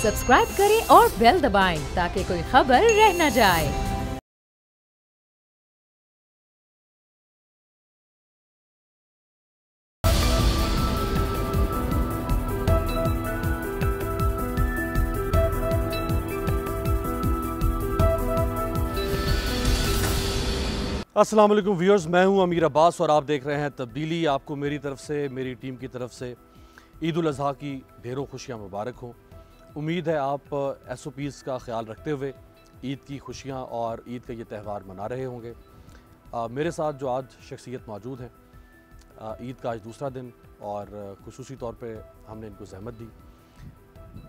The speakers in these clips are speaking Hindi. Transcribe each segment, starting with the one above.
सब्सक्राइब करें और बेल दबाएं ताकि कोई खबर रह न जाए। अस्सलाम वालेकुम व्यूअर्स, मैं हूं अमीर अब्बास और आप देख रहे हैं तब्दीली। आपको मेरी तरफ से, मेरी टीम की तरफ से ईद उल अज़हा की ढेरों खुशियां मुबारक हों। उम्मीद है आप SOPs का ख्याल रखते हुए ईद की खुशियां और ईद का ये त्यौहार मना रहे होंगे। मेरे साथ जो आज शख्सियत मौजूद हैं, ईद का आज दूसरा दिन और खुसूसी तौर पे हमने इनको ज़हमत दी।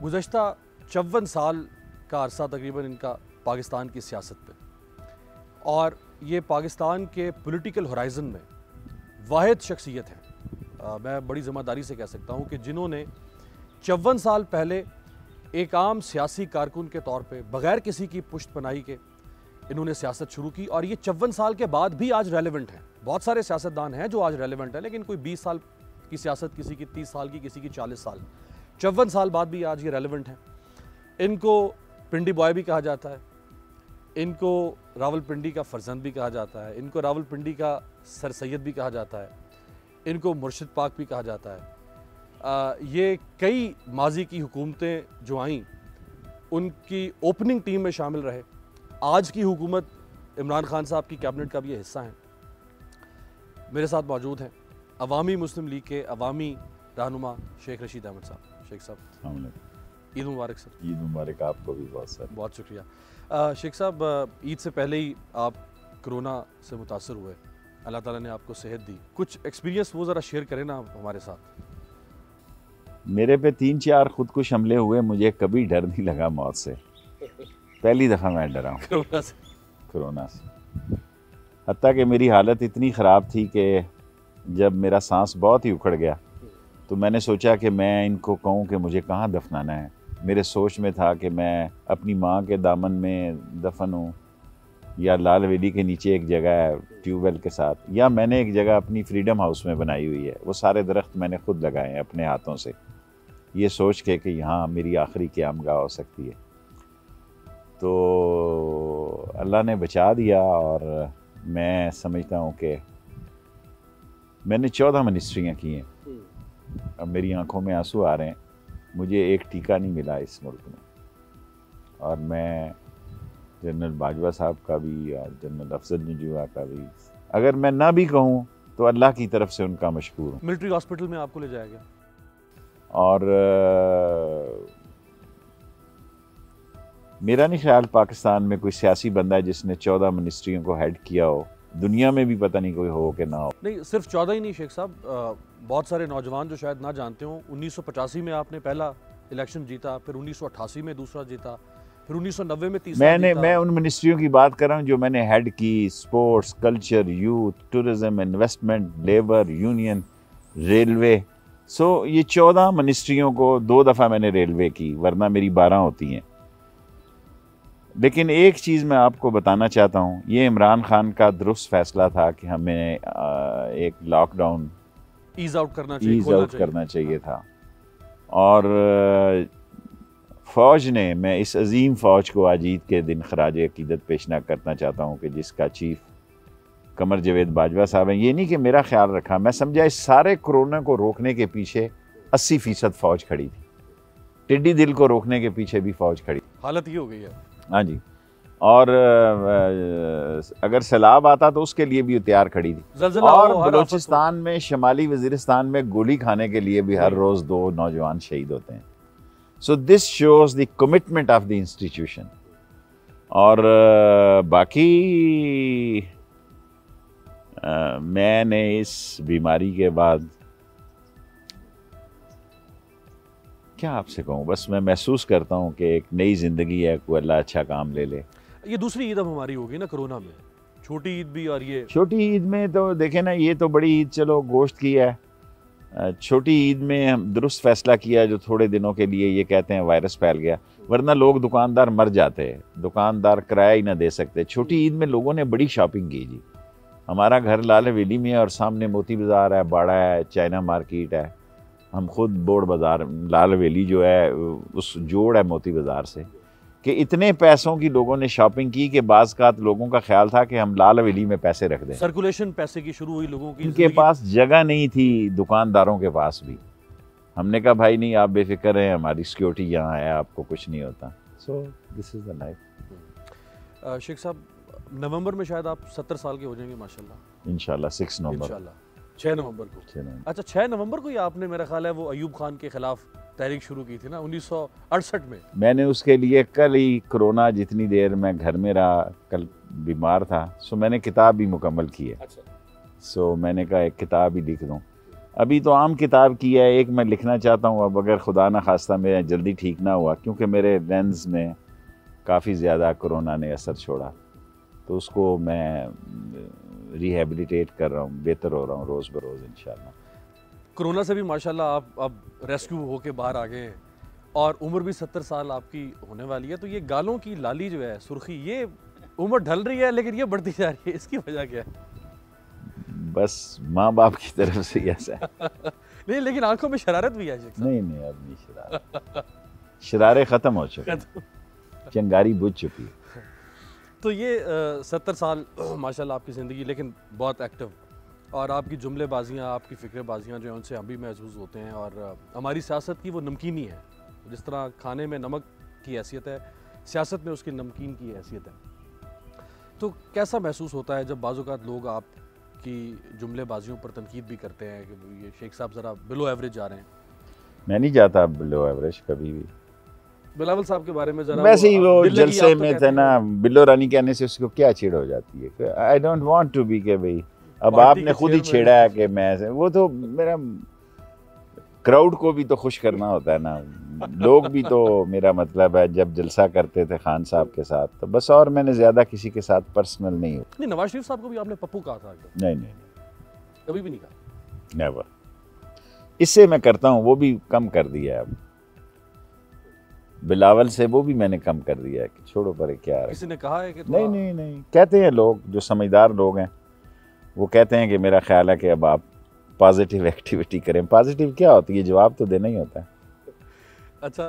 गुज़श्ता 54 साल का अरसा तकरीबन इनका पाकिस्तान की सियासत पे, और ये पाकिस्तान के पॉलिटिकल होराइज़न में वाहिद शख्सियत हैं। मैं बड़ी ज़िम्मेदारी से कह सकता हूँ कि जिन्होंने 54 साल पहले एक आम सियासी कारकुन के तौर पे बग़ैर किसी की पुश्त पनाही के इन्होंने सियासत शुरू की, और ये 54 साल के बाद भी आज रेलेवेंट हैं। बहुत सारे सियासतदान हैं जो आज रेलेवेंट हैं, लेकिन कोई 20 साल की सियासत, किसी की 30 साल की, किसी की 40 साल, 54 साल बाद भी आज ये रेलेवेंट हैं। इनको पिंडी बॉय भी कहा जाता है, इनको रावलपिंडी का फर्जंद भी कहा जाता है, इनको रावलपिंडी का सर सैयद भी कहा जाता है, इनको मुर्शिद पाक भी कहा जाता है। ये कई माजी की हुकूमतें जो आईं उनकी ओपनिंग टीम में शामिल रहे। आज की हुकूमत इमरान खान साहब की कैबिनेट का भी ये हिस्सा हैं। मेरे साथ मौजूद हैं अवामी मुस्लिम लीग के अवामी रहनुमा शेख रशीद अहमद साहब। शेख साहब, ईद मुबारक सर। ईद मुबारक आपको भी बहुत शुक्रिया। शेख साहब, ईद से पहले ही आप कोरोना से मुतासर हुए, अल्लाह ताला ने आपको सेहत दी। कुछ एक्सपीरियंस वो ज़रा शेयर करें ना हमारे साथ। मेरे पे 3-4 खुदकुश हमले हुए, मुझे कभी डर नहीं लगा मौत से। पहली दफ़ा मैं डरा हूँ कोरोना से। हत्ता कि मेरी हालत इतनी ख़राब थी कि जब मेरा सांस बहुत ही उखड़ गया तो मैंने सोचा कि मैं इनको कहूँ कि मुझे कहाँ दफनाना है। मेरे सोच में था कि मैं अपनी माँ के दामन में दफन हूँ, या लाल वेली के नीचे एक जगह है ट्यूबवेल के साथ, या मैंने एक जगह अपनी फ्रीडम हाउस में बनाई हुई है। वो सारे दरख्त मैंने खुद लगाए हैं अपने हाथों से, ये सोच के कि यहाँ मेरी आखिरी क़यामगाह हो सकती है। तो अल्लाह ने बचा दिया, और मैं समझता हूँ कि मैंने 14 मिनिस्ट्रियाँ की हैं। अब मेरी आंखों में आंसू आ रहे हैं। मुझे एक टीका नहीं मिला इस मुल्क में, और मैं जनरल बाजवा साहब का भी और जनरल अफजल नजवा का भी, अगर मैं ना भी कहूँ तो अल्लाह की तरफ से उनका मशकूर हूँ। मिलिट्री हॉस्पिटल में आपको ले जाया गया, और मेरा नहीं ख्याल पाकिस्तान में कोई सियासी बंदा है जिसने 14 मिनिस्ट्रियों को हेड किया हो। दुनिया में भी पता नहीं कोई हो कि ना हो। नहीं, सिर्फ 14 ही नहीं शेख साहब, बहुत सारे नौजवान जो शायद ना जानते हो, 1985 में आपने पहला इलेक्शन जीता, फिर 1988 में दूसरा जीता, फिर 1990 में तीसरा जीता। मैं उन मिनिस्ट्रियों की बात कर रहा हूँ जो मैंने हेड की: sports, culture, youth, tourism, investment, labour, union, railway. ये 14 मिनिस्ट्रियों को 2 दफ़ा मैंने रेलवे की, वरना मेरी 12 होती हैं। लेकिन एक चीज़ मैं आपको बताना चाहता हूँ, ये इमरान खान का दुरुस्त फैसला था कि हमें एक लॉकडाउन ईज़ आउट करना चाहिए था। और फ़ौज ने, मैं इस अजीम फ़ौज को आज ईद के दिन खराज अकीदत पेश करना चाहता हूँ कि जिसका चीफ कमर जावेद बाजवा साहब हैं। ये नहीं कि मेरा ख्याल रखा, मैं समझा इस सारे कोरोना को रोकने के पीछे 80% फ़ौज खड़ी थी। टिड्डी दिल को रोकने के पीछे भी फ़ौज खड़ी। हालत ये हो गई है। हाँ जी, और अगर सैलाब आता तो उसके लिए भी तैयार खड़ी थी। और बलूचिस्तान में, शुमाली वजीरिस्तान में गोली खाने के लिए भी हर रोज़ 2 नौजवान शहीद होते हैं। So this shows the commitment of the institution. और बाकी मैंने इस बीमारी के बाद क्या आपसे कहूँ, बस मैं महसूस करता हूँ कि एक नई ज़िंदगी है, कोई अल्लाह अच्छा काम ले ले। ये दूसरी ईद अब हमारी होगी ना कोरोना में, छोटी ईद भी, और ये छोटी ईद में तो देखें ना, ये तो बड़ी ईद चलो गोश्त की है। छोटी ईद में हम दुरुस्त फैसला किया जो थोड़े दिनों के लिए ये कहते हैं वायरस फैल गया, वरना लोग, दुकानदार मर जाते, दुकानदार किराया ही ना दे सकते। छोटी ईद में लोगों ने बड़ी शॉपिंग की जी। हमारा घर लाल हवेली में है और सामने मोती बाज़ार है, बाड़ा है, चाइना मार्केट है, हम खुद बोर्ड बाज़ार लाल हवेली जो है उस जोड़ है मोती बाज़ार से कि इतने पैसों की लोगों ने शॉपिंग की कि बाज़ का लोगों का ख्याल था कि हम लाल हवेली में पैसे रख दें। सर्कुलेशन पैसे की शुरू हुई लोगों की, उनके पास जगह नहीं थी, दुकानदारों के पास भी। हमने कहा भाई नहीं, आप बेफिक्र रहें, हमारी सिक्योरिटी यहाँ है, आपको कुछ नहीं होता। So this is the life. Sheikh साहब, नवंबर में शायद आप 70 साल के हो जाएंगे माशाल्लाह। इंशाल्लाह 6 नवंबर। इंशाल्लाह 6 नवंबर को। 6 नवंबर। अच्छा, 6 नवंबर को ही आपने, मेरा ख्याल है, वो अयूब खान के खिलाफ तहरीक शुरू की थी ना 1968 में। मैंने उसके लिए कल ही, कोरोना जितनी देर मैं घर में रहा, कल बीमार था, सो मैंने किताब भी मुकम्मल की है। अच्छा। सो मैंने कहा एक किताब ही लिख दूँ। अभी तो आम किताब की है, एक मैं लिखना चाहता हूँ अब, अगर खुदा ना खास्ता मेरा जल्दी ठीक ना हुआ, क्योंकि मेरे लेंस में काफ़ी ज़्यादा कोरोना ने असर छोड़ा, तो उसको मैं रिहेबिलिटेट कर रहा हूँ, बेहतर हो रहा हूँ रोज़ बरोज़ इंशाल्लाह। कोरोना से भी माशाल्लाह आप अब रेस्क्यू होके बाहर आ गए हैं और उम्र भी 70 साल आपकी होने वाली है, तो ये गालों की लाली जो है, सुर्खी, ये उम्र ढल रही है लेकिन ये बढ़ती जा रही है, इसकी वजह क्या है? बस माँ बाप की तरफ से ऐसा है। नहीं, लेकिन आंखों में शरारत भी है। नहीं नहीं, अब नहीं शरारत, शरारे ख़त्म हो चुके, चिंगारी बुझ चुकी है। तो ये 70 साल माशाल्लाह आपकी ज़िंदगी, लेकिन बहुत एक्टिव, और आपकी जुमलेबाजियाँ, आपकी फ़िक्रबाजियाँ जो हैं उनसे हम भी महसूस होते हैं। और हमारी सियासत की वो नमकीनी है, जिस तरह खाने में नमक की हैसियत है, सियासत में उसकी नमकीन की हैसियत है। तो कैसा महसूस होता है जब बाज़ औक़ात लोग आपकी जुमलेबाजियों पर तनकीद भी करते हैं कि ये शेख साहब ज़रा बिलो एवरेज जा रहे हैं? मैं नहीं जाता बिलो एवरेज कभी भी। बिलावल साहब के बारे में जरा, वैसे ही वो जलसे में थे ना, बिल्लो रानी कहने से उसको क्या चिढ़ हो जाती है। I don't want to be के भाई, अब आपने खुद ही छेड़ा है कि मैं, वो तो मेरा क्राउड को भी तो खुश करना होता है ना, लोग भी तो, मेरा मतलब है जब जलसा करते थे खान साहब के साथ तो बस, और मैंने ज़्यादा किसी के साथ पर्सनल नहीं हो। नहीं, नवाज शरीफ साहब को भी आपने पप्पू कहा था? नहीं नहीं, कभी भी नहीं कहा? नेवर। इससे मैं करता हूँ, वो भी कम कर दिया है अब। बिलावल से वो भी मैंने कम कर दिया है कि छोड़ो पर क्या है। किसी ने कहा है कि नहीं नहीं नहीं, कहते हैं लोग जो समझदार लोग हैं, वो कहते हैं कि मेरा ख्याल है कि अब आप पॉजिटिव एक्टिविटी करें। पॉजिटिव क्या होती है, जवाब तो देना ही होता है। अच्छा,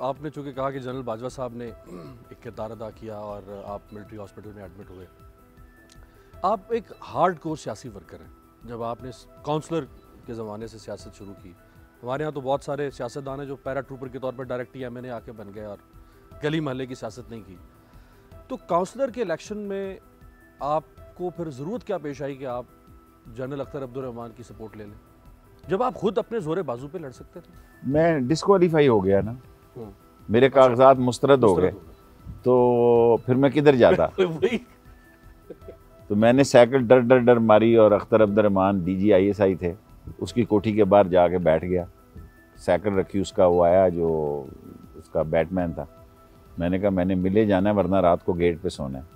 आपने चूँकि कहा कि जनरल बाजवा साहब ने एक किरदार अदा किया और आप मिलिट्री हॉस्पिटल में एडमिट हुए, आप एक हार्ड कोर सियासी वर्कर हैं। जब आपने काउंसलर के ज़माने से सियासत शुरू की, हमारे यहाँ तो बहुत सारे सियासतदान हैं जो पैरा ट्रूपर के तौर पर डायरेक्ट एमएनए आके बन गए और गली महल्ले की सियासत नहीं की। तो काउंसलर के इलेक्शन में आपको फिर ज़रूरत क्या पेश आई कि आप जनरल अख्तर अब्दुर्रहमान की सपोर्ट ले लें, जब आप खुद अपने जोरे बाजू पे लड़ सकते थे? मैं डिस्क्वालीफाई हो गया ना, मेरे कागजात मुस्तरद हो गए, तो फिर मैं किधर जाता? तो मैंने साइकिल डर डर डर मारी और अख्तर अब्दुर्रहमान DG ISI थे, उसकी कोठी के बाहर जाके बैठ गया, साइकिल रखी, उसका वो आया जो उसका बैटमैन था, मैंने कहा मैंने मिले जाना है वरना रात को गेट पे सोना है।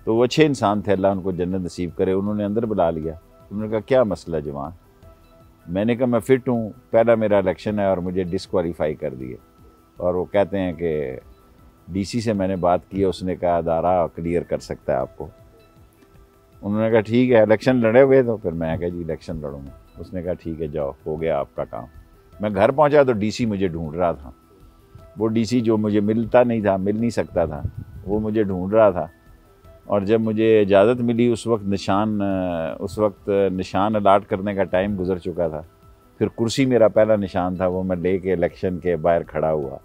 तो वो अच्छे इंसान थे, अल्लाह उनको जन्नत नसीब करे, उन्होंने अंदर बुला लिया। उन्होंने कहा क्या मसला जवान? मैंने कहा मैं फ़िट हूँ, पहला मेरा इलेक्शन है और मुझे डिस्क्वालीफाई कर दिए। और वो कहते हैं कि DC से मैंने बात की, उसने कहा अदारा क्लियर कर सकता है आपको। उन्होंने कहा ठीक है, इलेक्शन लड़े हुए, तो फिर मैं कहा जी इलेक्शन लड़ूंगा। उसने कहा ठीक है जाओ, हो गया आपका काम। मैं घर पहुंचा तो DC मुझे ढूंढ रहा था, वो DC जो मुझे मिलता नहीं था, मिल नहीं सकता था, वो मुझे ढूंढ रहा था। और जब मुझे इजाज़त मिली उस वक्त निशान अलाट करने का टाइम गुजर चुका था। फिर कुर्सी मेरा पहला निशान था, वो मैं लेके इलेक्शन के बाहर खड़ा हुआ,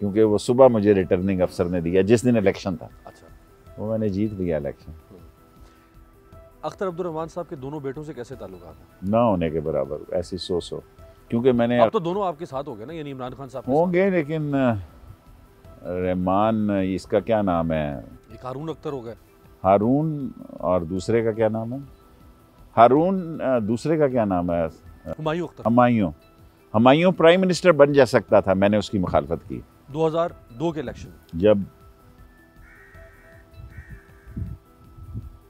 क्योंकि वो सुबह मुझे रिटर्निंग अफसर ने दिया जिस दिन इलेक्शन था। अच्छा, वो मैंने जीत लिया इलेक्शन। अख्तर अब्दुर्रहमान साहब के दोनों बेटों से कैसे ताल्लुकात हैं? ना होने के बराबर, ऐसी सो क्योंकि मैंने, अब तो दोनों आपके साथ हो गए ना, यानी इमरान खान साहब होंगे, लेकिन रहमान, इसका क्या नाम है, एक हारून अख्तर हो गए, हारून, और दूसरे का क्या नाम है, हारून, दूसरे का क्या नाम है, हुमायूं अख्तर। हुमायूं प्राइम मिनिस्टर बन जा सकता था, मैंने उसकी मुखालफत की 2002 के इलेक्शन। जब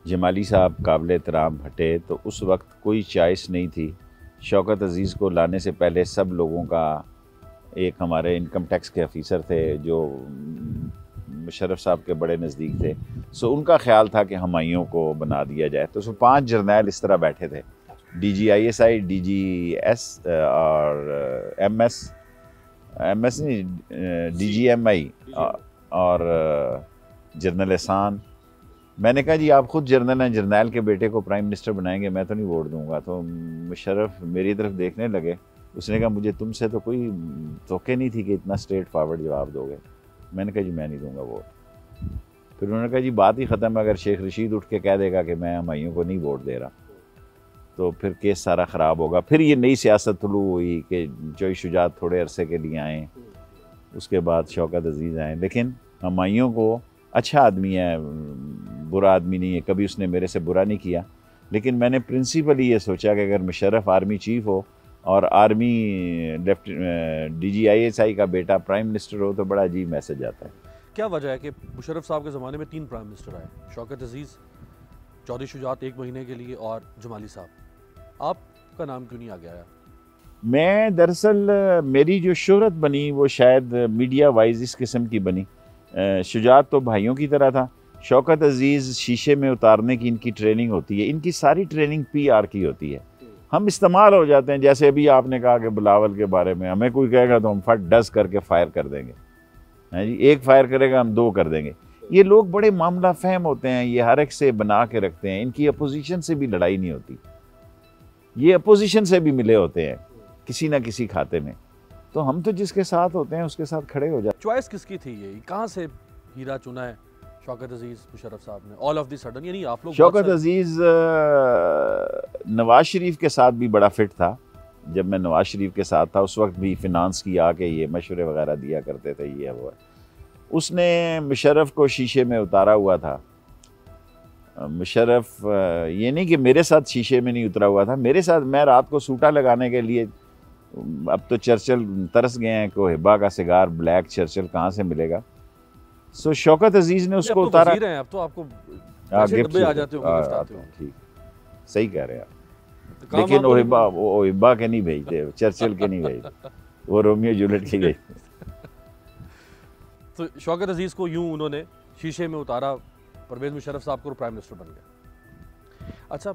जमाली साहब काबिल एहतराम हटे तो उस वक्त कोई चॉइस नहीं थी। शौकत अजीज़ को लाने से पहले सब लोगों का, एक हमारे इनकम टैक्स के ऑफिसर थे जो मुशर्रफ साहब के बड़े नज़दीक थे, सो उनका ख्याल था कि हुमायूं को बना दिया जाए। तो उसमें 5 जर्नैल इस तरह बैठे थे, DGISI, DGS और MS नहीं, DGMI और जनरल एहसान। मैंने कहा जी आप खुद जनरल हैं, जर्नैल के बेटे को प्राइम मिनिस्टर बनाएंगे, मैं तो नहीं वोट दूंगा। तो मुशर्रफ मेरी तरफ देखने लगे, उसने कहा मुझे तुमसे तो कोई तोके नहीं थी कि इतना स्ट्रेट फॉरवर्ड जवाब दोगे। मैंने कहा जी मैं नहीं दूंगा वोट। फिर उन्होंने कहा जी बात ही ख़त्म है, अगर शेख रशीद उठ के कह देगा कि मैं हमायूं को नहीं वोट दे रहा तो फिर केस सारा ख़राब होगा। फिर ये नई सियासत तुलू हुई कि जोई शुजात थोड़े अरसे के लिए आएँ, उसके बाद शौकत अजीज़ आए। लेकिन हमायूं को अच्छा आदमी है, बुरा आदमी नहीं है, कभी उसने मेरे से बुरा नहीं किया। लेकिन मैंने प्रिंसिपली ये सोचा कि अगर मुशर्रफ आर्मी चीफ हो और आर्मी DGISI का बेटा प्राइम मिनिस्टर हो तो बड़ा अजीब मैसेज आता है। क्या वजह है कि मुशर्रफ साहब के ज़माने में 3 प्राइम मिनिस्टर आए, शौकत अजीज़, चौधरी शुजात 1 महीने के लिए और जमाली साहब, आपका नाम क्यों नहीं आ गया? मैं दरअसल मेरी जो शोहरत बनी वो शायद मीडिया वाइज इस किस्म की बनी। शुजात तो भाइयों की तरह था, शौकत अजीज़ शीशे में उतारने की इनकी ट्रेनिंग होती है, इनकी सारी ट्रेनिंग PR की होती है। हम इस्तेमाल हो जाते हैं, जैसे अभी आपने कहा कि बिलावल के बारे में हमें कोई कहेगा तो हम फट डस करके फायर कर देंगे, हैं जी, एक फायर करेगा हम 2 कर देंगे। ये लोग बड़े मामला फहम होते हैं, ये हर एक से बना के रखते हैं, इनकी अपोजिशन से भी लड़ाई नहीं होती, ये अपोजिशन से भी मिले होते हैं किसी ना किसी खाते में। तो हम तो जिसके साथ होते हैं उसके साथ खड़े हो जाते हैं। चॉइस किसकी थी? ये कहाँ से हीरा चुना है शौकत अजीज़ मुशर्रफ साहब ने ऑल ऑफ द सडन? यानी आप लोग शौकत अजीज़ नवाज शरीफ के साथ भी बड़ा फिट था। जब मैं नवाज शरीफ के साथ था उस वक्त भी फिनांस की आके ये मशवरे वगैरह दिया करते थे, ये वो है। उसने मुशर्रफ को शीशे में उतारा हुआ था। मुशर्रफ ये नहीं कि मेरे साथ शीशे में नहीं उतरा हुआ था, मेरे साथ, मैं रात को सूटा लगाने के लिए, अब तो चर्चिल तरस गए हैं को हिब्बा का सिगार ब्लैक चर्चिल कहाँ से मिलेगा। सो शौकत अजीज़ ने उसको उतारा। अब तो आपको डब्बे आ जाते होंगे। ठीक, सही कह रहे हैं आप। लेकिन वो हिब्बा के नहीं भेजते, चर्चिल के नहीं भेजते, वो रोमियो जूलियट के भेजते। तो शौकत अजीज़ को यूं उन्होंने शीशे में उतारा, परवेज़ मुशर्रफ साहब को प्राइम मिनिस्टर बन गए। अच्छा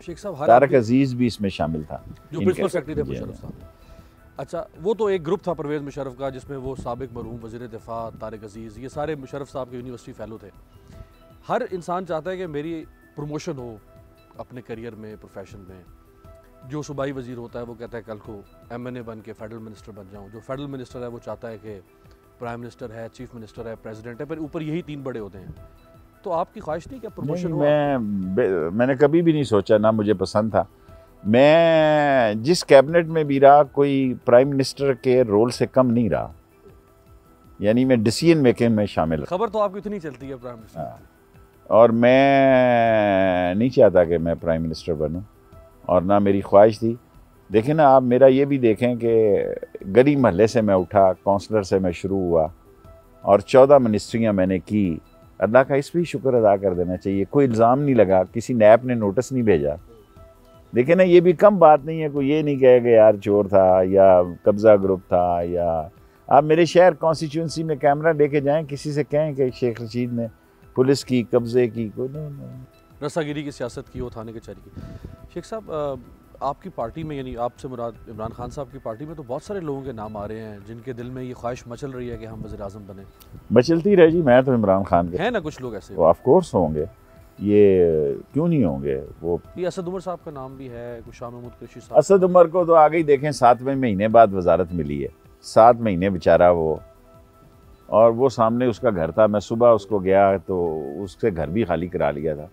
शेख साहब, तारक अजीज़ भी इसमें शामिल था जो प्रिंसिपल सेक्रेटरी थे मुशर्रफ साहब। अच्छा, वो तो एक ग्रुप था परवेज़ मुशर्रफ का जिसमें वो साबिक मरहूम वज़ीर दिफा तारिक अजीज़, ये सारे मुशर्रफ साहब के यूनिवर्सिटी फ़ेलो थे। हर इंसान चाहता है कि मेरी प्रमोशन हो अपने करियर में, प्रोफेशन में। जो सूबाई वज़ीर होता है वो कहता है कल को MNA बन के फेडरल मिनिस्टर बन जाऊँ। जो फेडरल मिनिस्टर है वो चाहता है कि प्राइम मिनिस्टर है, चीफ मिनिस्टर है, प्रेसिडेंट है, पर ऊपर यही 3 बड़े होते हैं। तो आपकी ख्वाहिश नहीं क्या प्रमोशन हो? मैंने कभी भी नहीं सोचा, ना मुझे पसंद था। मैं जिस कैबिनेट में भी रहा कोई प्राइम मिनिस्टर के रोल से कम नहीं रहा, यानी मैं डिसीजन मेकिंग में शामिल। खबर तो आपकी इतनी चलती है प्राइम मिनिस्टर। हाँ, और मैं नहीं चाहता कि मैं प्राइम मिनिस्टर बनूं, और ना मेरी ख्वाहिश थी। देखें ना आप, मेरा ये भी देखें कि गली महल्ले से मैं उठा, काउंसलर से मैं शुरू हुआ और 14 मिनिस्ट्रियाँ मैंने की। अल्लाह का इस भी शुक्र अदा कर देना चाहिए, कोई इल्ज़ाम नहीं लगा, किसी नैब ने नोटिस नहीं भेजा। देखिए ना, ये भी कम बात नहीं है, कोई ये नहीं कहेगा यार चोर था या कब्ज़ा ग्रुप था। या आप मेरे शहर कॉन्स्टिट्यूंसी में कैमरा लेके जाएं, किसी से कहें कि शेख रशीद ने पुलिस की कब्ज़े की, कोई नहीं। रस्सागिरी की सियासत की हो, थाने कचहरी की। शेख साहब, आपकी पार्टी में, यानी आपसे मुराद इमरान खान साहब की पार्टी में तो बहुत सारे लोगों के नाम आ रहे हैं जिनके दिल में ये ख्वाहिश मचल रही है कि हम वज़ीर आज़म बने। मचलती रहे जी, मैं तो इमरान खान के हैं ना कुछ लोग ऐसे। वो ऑफ कोर्स होंगे, ये क्यों नहीं होंगे। वो ये असद उमर साहब का नाम भी है, कुछ शाह महमूद कुरैशी साहब। असद उमर को तो आगे ही देखें, 7वें महीने बाद वजारत मिली है, 7 महीने बेचारा वो, और वो सामने उसका घर था। मैं सुबह उसको गया तो उससे घर भी खाली करा लिया था।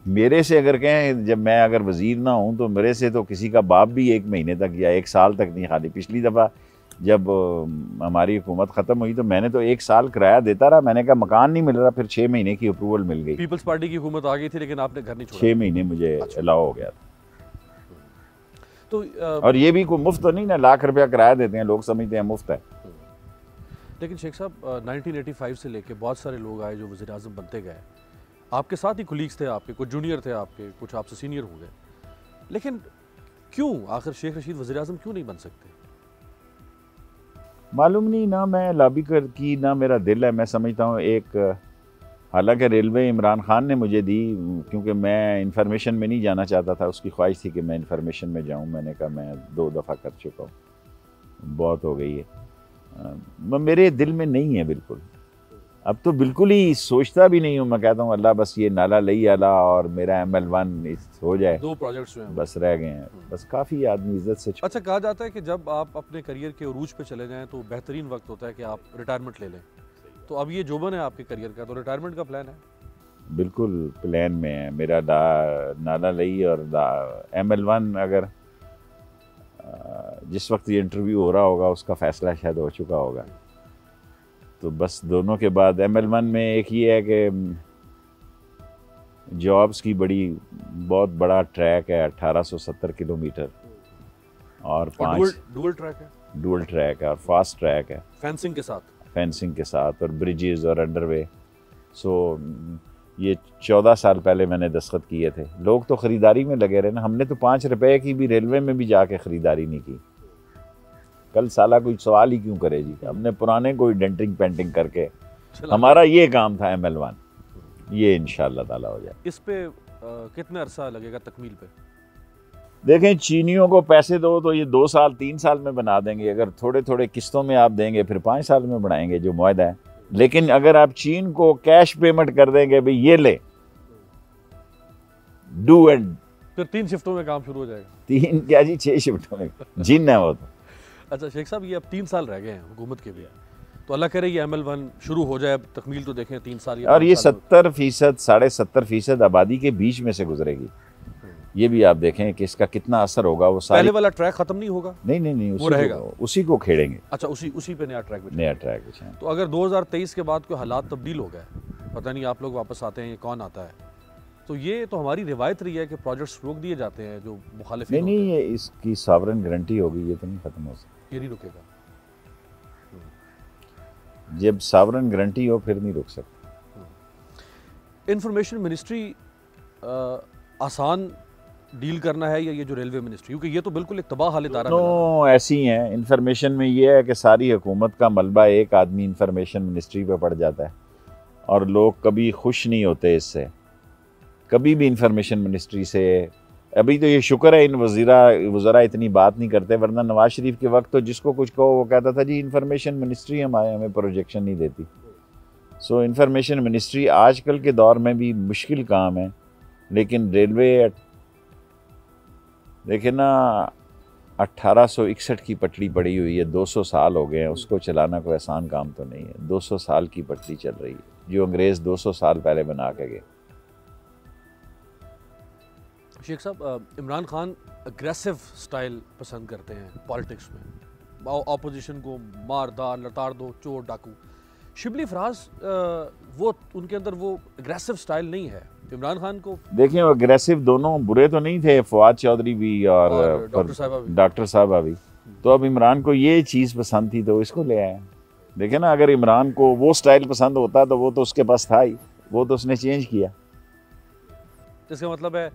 मेरे से अगर कहें, जब मैं अगर वज़ीर ना हूँ तो मेरे से तो किसी का बाप भी 1 महीने तक या 1 साल तक नहीं खाली। पिछली दफ़ा जब हमारी हुकूमत ख़त्म हुई तो मैंने तो 1 साल किराया देता रहा। मैंने कहा मकान नहीं मिल रहा, फिर 6 महीने की अप्रूवल मिल गई। पीपल्स पार्टी की हुकूमत आ गई थी लेकिन आपने घर नहीं छोड़ा। 6 महीने मुझे अलाउ हो गया था। तो और ये भी कोई मुफ्त तो नहीं ना, लाख रुपया किराया देते हैं, लोग समझते हैं मुफ्त है। लेकिन शेख साहब, 1985 से लेके बहुत सारे लोग आए जो वज़ीर आज़म बनते गए। आपके साथ ही कुलीग्स थे आपके, कुछ जूनियर थे आपके, कुछ आपसे सीनियर हो गए। लेकिन क्यों आखिर शेख रशीद वज़ीर आज़म क्यों नहीं बन सकते? मालूम नहीं, ना मैं लॉबी कर की, ना मेरा दिल है। मैं समझता हूँ एक हालांकि रेलवे इमरान खान ने मुझे दी, क्योंकि मैं इंफॉर्मेशन में नहीं जाना चाहता था। उसकी ख्वाहिश थी कि मैं इंफॉर्मेशन में जाऊं। मैंने कहा मैं 2 दफ़ा कर चुका हूँ, बहुत हो गई है। मेरे दिल में नहीं है बिल्कुल। अब तो बिल्कुल ही सोचता भी नहीं हूँ। मैं कहता हूँ अल्लाह बस ये नाला लई आला और मेरा ML1 हो जाए। 2 प्रोजेक्ट्स में बस रह गए हैं, बस काफ़ी आदमी इज्जत से। अच्छा, कहा जाता है कि जब आप अपने करियर के उरूज पे चले जाएं तो बेहतरीन वक्त होता है कि आप रिटायरमेंट ले लें। तो अब ये जोबन है आपके करियर का, तो रिटायरमेंट का प्लान है? बिल्कुल प्लान में है मेरा। नाला लई और ML1 अगर जिस वक्त ये इंटरव्यू हो रहा होगा उसका फ़ैसला शायद हो चुका होगा, तो बस दोनों के बाद ML1 में एक ही है कि जॉब्स की बहुत बड़ा ट्रैक है, 1870 किलोमीटर और 5 डुअल ट्रैक है और फास्ट ट्रैक है, फेंसिंग के साथ और ब्रिजेस और अंडरवे। सो ये 14 साल पहले मैंने दस्तखत किए थे। लोग तो ख़रीदारी में लगे रहे ना। हमने तो 5 रुपए की भी रेलवे में भी जाके ख़रीदारी नहीं की। कल साला कोई सवाल ही क्यों करे जी। हमने पुराने कोई डेंटिंग पेंटिंग करके, हमारा ये काम था ML1, ये इंशाअल्लाह ताला हो जाए। इस पे कितना अरसा लगेगा तकमील पे? देखें, चीनियों को पैसे दो तो ये 2 साल 3 साल में बना देंगे। अगर थोड़े थोड़े किस्तों में आप देंगे फिर 5 साल में बनाएंगे जो मुआहदा है। लेकिन अगर आप चीन को कैश पेमेंट कर देंगे, भाई ये ले डू एंड, फिर 3 शिफ्टों में काम शुरू हो जाएगा। 3 क्या जी 6 शिफ्टों में जिन है वो तो। अच्छा शेख साहब, ये अब 3 साल रह गए हैं हुकूमत के भी, तो अल्लाह करे ये ML1 शुरू हो जाए। तकमील तो देखें 3 साल, और ये 70%, 70.5% आबादी के बीच में से गुजरेगी। ये भी आप देखें कि इसका कितना असर होगा। वो पहले वाला ट्रैक खत्म नहीं होगा? नहीं, वो रहेगा, उसी को खेड़ेंगे। अच्छा, उसी पे नया ट्रैक बिछाएं। तो अगर 2023 के बाद कोई हालात तब्दील हो गए, पता नहीं आप लोग वापस आते हैं, ये कौन आता है, तो ये तो हमारी रिवायत रही है कि प्रोजेक्ट्स रोक दिए जाते हैं जो मुखालिफ। नहीं, ये इसकी सॉवरेन गारंटी होगी, ये तो नहीं खत्म हो सकती। ये नहीं रुकेगा। जब सॉवरेन गारंटी हो फिर नहीं रुक सकती। इंफॉर्मेशन मिनिस्ट्री आसान डील करना है या ये जो रेलवे मिनिस्ट्री, क्योंकि ये तो बिल्कुल एक तबाह हाल इदारा है। ऐसी हैं इंफॉर्मेशन में। ये है कि सारी हुकूमत का मलबा एक आदमी इंफॉर्मेशन मिनिस्ट्री पे पड़ जाता है और लोग कभी खुश नहीं होते इससे, कभी भी इंफॉर्मेशन मिनिस्ट्री से। अभी तो ये शुक्र है इन वज़रा इतनी बात नहीं करते, वरना नवाज शरीफ के वक्त तो जिसको कुछ कहो वो कहता था जी इंफॉर्मेशन मिनिस्ट्री हमें प्रोजेक्शन नहीं देती। सो इंफॉर्मेशन मिनिस्ट्री आजकल के दौर में भी मुश्किल काम है। लेकिन रेलवे देखिए ना, 1861 की पटड़ी पड़ी हुई है, 200 साल हो गए हैं। उसको चलाना कोई आसान काम तो नहीं है। 200 साल की पटड़ी चल रही है, जो अंग्रेज़ 200 साल पहले बना के गए। शेख साहब, इमरान खान अग्रेसिव स्टाइल पसंद करते हैं पॉलिटिक्स में, ऑपोजिशन को मार दार लताड़ दो चोर डाकू। शिबली फराज वो उनके अंदर वो अग्रेसिव स्टाइल नहीं है। इमरान खान को देखें, अग्रेसिव दोनों बुरे तो नहीं थे, फवाद चौधरी भी और डॉक्टर साहबा भी। तो अब इमरान को ये चीज़ पसंद थी तो इसको ले आए। देखें ना, अगर इमरान को वो स्टाइल पसंद होता तो वो तो उसके पास था ही, वो तो उसने चेंज किया। इसका मतलब है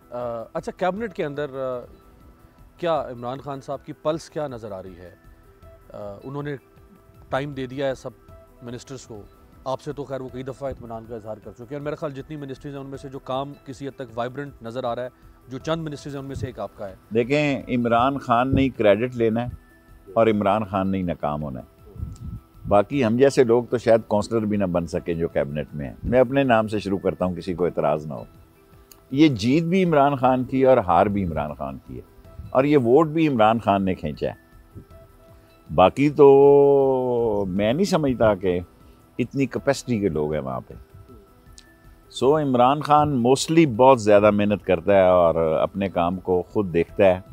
अच्छा, कैबिनेट के अंदर क्या इमरान खान साहब की पल्स क्या नज़र आ रही है? उन्होंने टाइम दे दिया है सब मिनिस्टर्स को। आपसे तो खैर वो कई दफ़ा इत्मीनान का इजहार कर चुके हैं। मेरे ख्याल जितनी मिनिस्ट्रीज हैं उनमें से जो काम किसी हद तक वाइब्रेंट नज़र आ रहा है, जो चंद मिनिस्ट्रीज हैं उनमें से एक आपका है। देखें, इमरान खान ने क्रेडिट लेना है और इमरान खान ने नाकाम होना है। बाकी हम जैसे लोग तो शायद काउंसलर भी ना बन सके जो कैबिनेट में है। मैं अपने नाम से शुरू करता हूँ, किसी को एतराज़ ना हो। ये जीत भी इमरान खान की और हार भी इमरान खान की है, और ये वोट भी इमरान खान ने खींचा है। बाकी तो मैं नहीं समझता कि इतनी कैपेसिटी के लोग हैं वहाँ पे। सो इमरान खान मोस्टली बहुत ज़्यादा मेहनत करता है और अपने काम को ख़ुद देखता है,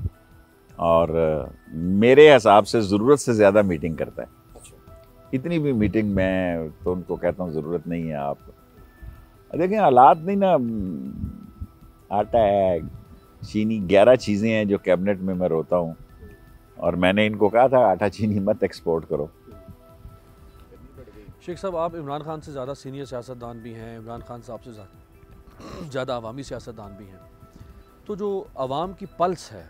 और मेरे हिसाब से ज़रूरत से ज़्यादा मीटिंग करता है। इतनी भी मीटिंग मैं तो उनको कहता हूँ ज़रूरत नहीं है। आप देखें, हालात नहीं ना, आटा है, चीनी, 11 चीज़ें हैं जो कैबिनेट में मैं रोता हूँ, और मैंने इनको कहा था आटा चीनी मत एक्सपोर्ट करो। शेख साहब, आप इमरान खान से ज़्यादा सीनियर सियासतदान भी हैं, इमरान खान साहब से ज़्यादा अवामी सियासतदान भी हैं, तो जो अवाम की पल्स है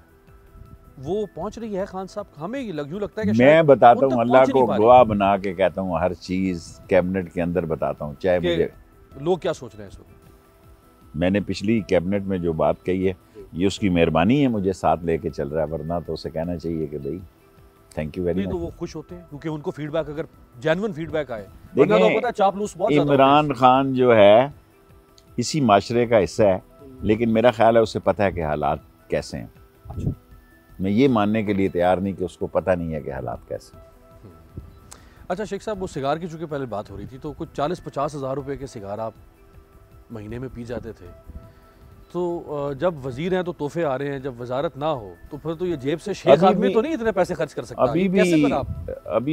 वो पहुँच रही है खान साहब? हमें यूँ लगता है कि मैं बताता हूँ, अल्लाह को गवाह बना के कहता हूँ, हर चीज़ कैबिनेट के अंदर बताता हूँ, चाहे मुझे लोग क्या सोच रहे हैं इस वक्त? मैंने पिछली कैबिनेट में जो बात कही है ये उसकी मेहरबानी है, मुझे साथ लेके चल रहा है, वरना तो उसे कहना चाहिए कि भाई थैंक यू वेरी नहीं तो मच। वो खुश होते हैं क्योंकि उनको फीडबैक, अगर जेन्युइन फीडबैक आए, वरना तो पता है चापलूस बहुत ज्यादा होते हैं। इमरान खान जो है इसी माशरे का हिस्सा है, लेकिन मेरा ख्याल है उसे पता है कि हालात कैसे हैं। अच्छा। मैं ये मानने के लिए तैयार नहीं कि उसको पता नहीं है कि हालात कैसे हैं। अच्छा शेख साहब, वो सिगार की चूंकि पहले बात हो रही थी, तो कुछ 40-50 हज़ार रुपए के सिगार आप महीने में पी जाते थे, तो जब वजीर हैं तो तोहफे आ रहे हैं, जब वजारत ना हो तो फिर तो ये जेब से शेख आदमी तो नहीं इतने पैसे खर्च कर सकता। अभी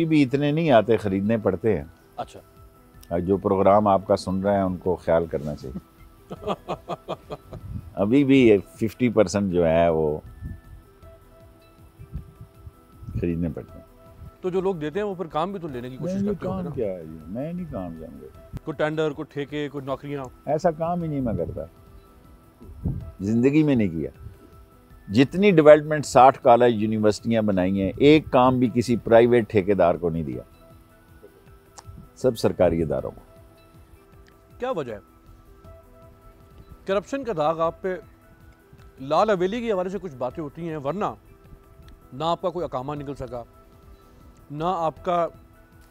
भी इतने नहीं आते, खरीदने पड़ते हैं। अच्छा। जो प्रोग्राम आपका सुन रहे हैं उनको ख्याल करना चाहिए। अभी भी 50% जो है वो खरीदने पड़ते हैं। तो जो लोग देते हैं वो फिर काम भी तो लेने की कोशिश करते होंगे ना? क्या है ये, मैं नहीं काम जाऊंगा। कोई टेंडर, कोई ठेके, कोई नौकरियां, ऐसा काम ही नहीं मैं करता, जिंदगी में नहीं किया। जितनी डेवलपमेंट 60 कॉलेज यूनिवर्सिटियां बनाई हैं, एक काम भी किसी प्राइवेट ठेकेदार को नहीं दिया, सब सरकारी इदारों को। क्या वजह है? करप्शन का दाग आप पे, लाल हवेली के हवाले से कुछ बातें होती हैं, वरना ना आपका कोई अकामा निकल सका, ना आपका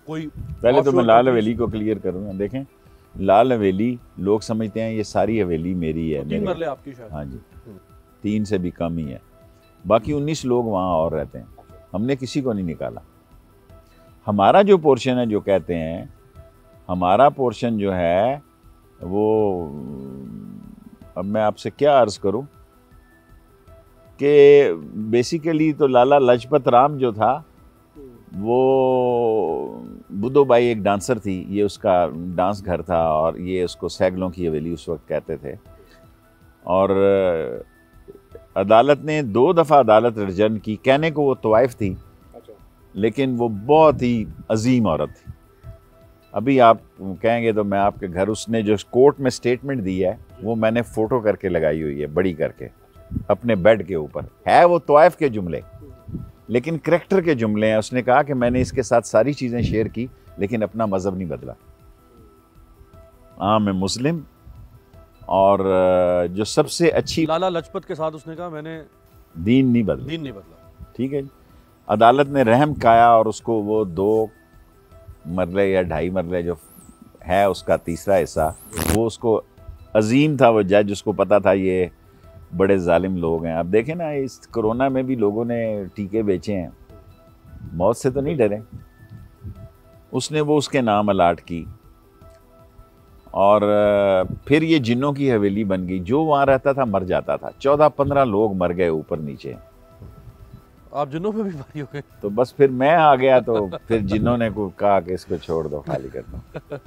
कोई। पहले तो मैं लाल हवेली को क्लियर करूंगा। देखें, लाल हवेली लोग समझते हैं ये सारी हवेली मेरी है। 3 मरले आपकी शायद। हाँ जी, 3 से भी कम ही है। बाकी 19 लोग वहाँ और रहते हैं। हमने किसी को नहीं निकाला। हमारा जो पोर्शन है, जो कहते हैं हमारा पोर्शन जो है वो, अब मैं आपसे क्या अर्ज करूं कि बेसिकली तो लाला लाजपत राम जो था वो, बुद्धो बाई एक डांसर थी, ये उसका डांस घर था और ये उसको सैगलों की हवेली उस वक्त कहते थे। और अदालत ने 2 दफ़ा अदालत रिजर्न की, कहने को वो तवाइफ थी, लेकिन वो बहुत ही अजीम औरत थी। अभी आप कहेंगे तो मैं आपके घर, उसने जो कोर्ट में स्टेटमेंट दी है वो मैंने फ़ोटो करके लगाई हुई है, बड़ी करके अपने बेड के ऊपर है। वो तवाइफ के जुमले, लेकिन करैक्टर के जुमले हैं। उसने कहा कि मैंने इसके साथ सारी चीज़ें शेयर की, लेकिन अपना मज़हब नहीं बदला। मैं मुस्लिम, और जो सबसे अच्छी, लाला लाजपत के साथ उसने कहा मैंने दीन नहीं बदला। दीन नहीं बदला। ठीक है, अदालत ने रहम खाया और उसको वो 2 मरले या 2.5 मरले जो है उसका तीसरा हिस्सा, वो उसको अजीम था। वो जज, उसको पता था ये बड़े जालिम लोग हैं। अब देखें ना, इस कोरोना में भी लोगों ने टीके बेचे हैं, मौत से तो नहीं डरे। उसने वो उसके नाम अलाट की, और फिर ये जिन्नों की हवेली बन गई। जो वहाँ रहता था मर जाता था। 14-15 लोग मर गए ऊपर नीचे। आप जिन्नों पे भी भारी हो गए। तो बस फिर मैं आ गया, तो फिर जिन्नों ने कहा कि इसको छोड़ दो, खाली कर दो।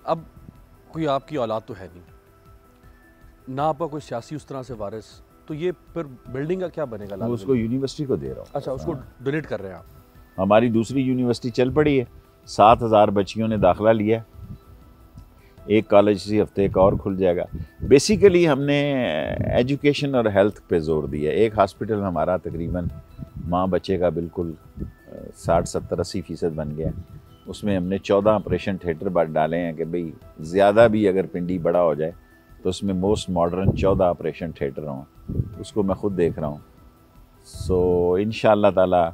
अब कोई आपकी औलाद तो है नहीं ना, आपका कोई सियासी उस तरह से वारिस, तो ये फिर बिल्डिंग का क्या बनेगा? मैं उसको यूनिवर्सिटी को दे रहा हूँ। अच्छा, उसको डोनेट कर रहे हैं आप? हमारी दूसरी यूनिवर्सिटी चल पड़ी है, 7000 बच्चियों ने दाखिला लिया। एक कॉलेज इसी हफ्ते एक और खुल जाएगा। बेसिकली हमने एजुकेशन और हेल्थ पे जोर दिया। एक हॉस्पिटल हमारा तकरीबन माँ बच्चे का बिल्कुल 60-70-80% बन गया। उसमें हमने 14 ऑपरेशन थिएटर बार डाले हैं कि भाई ज़्यादा भी अगर पिंडी बड़ा हो जाए तो उसमें मोस्ट मॉडर्न 14 ऑपरेशन थिएटर हों। उसको मैं खुद देख रहा हूँ। सो इंशाअल्लाह ताला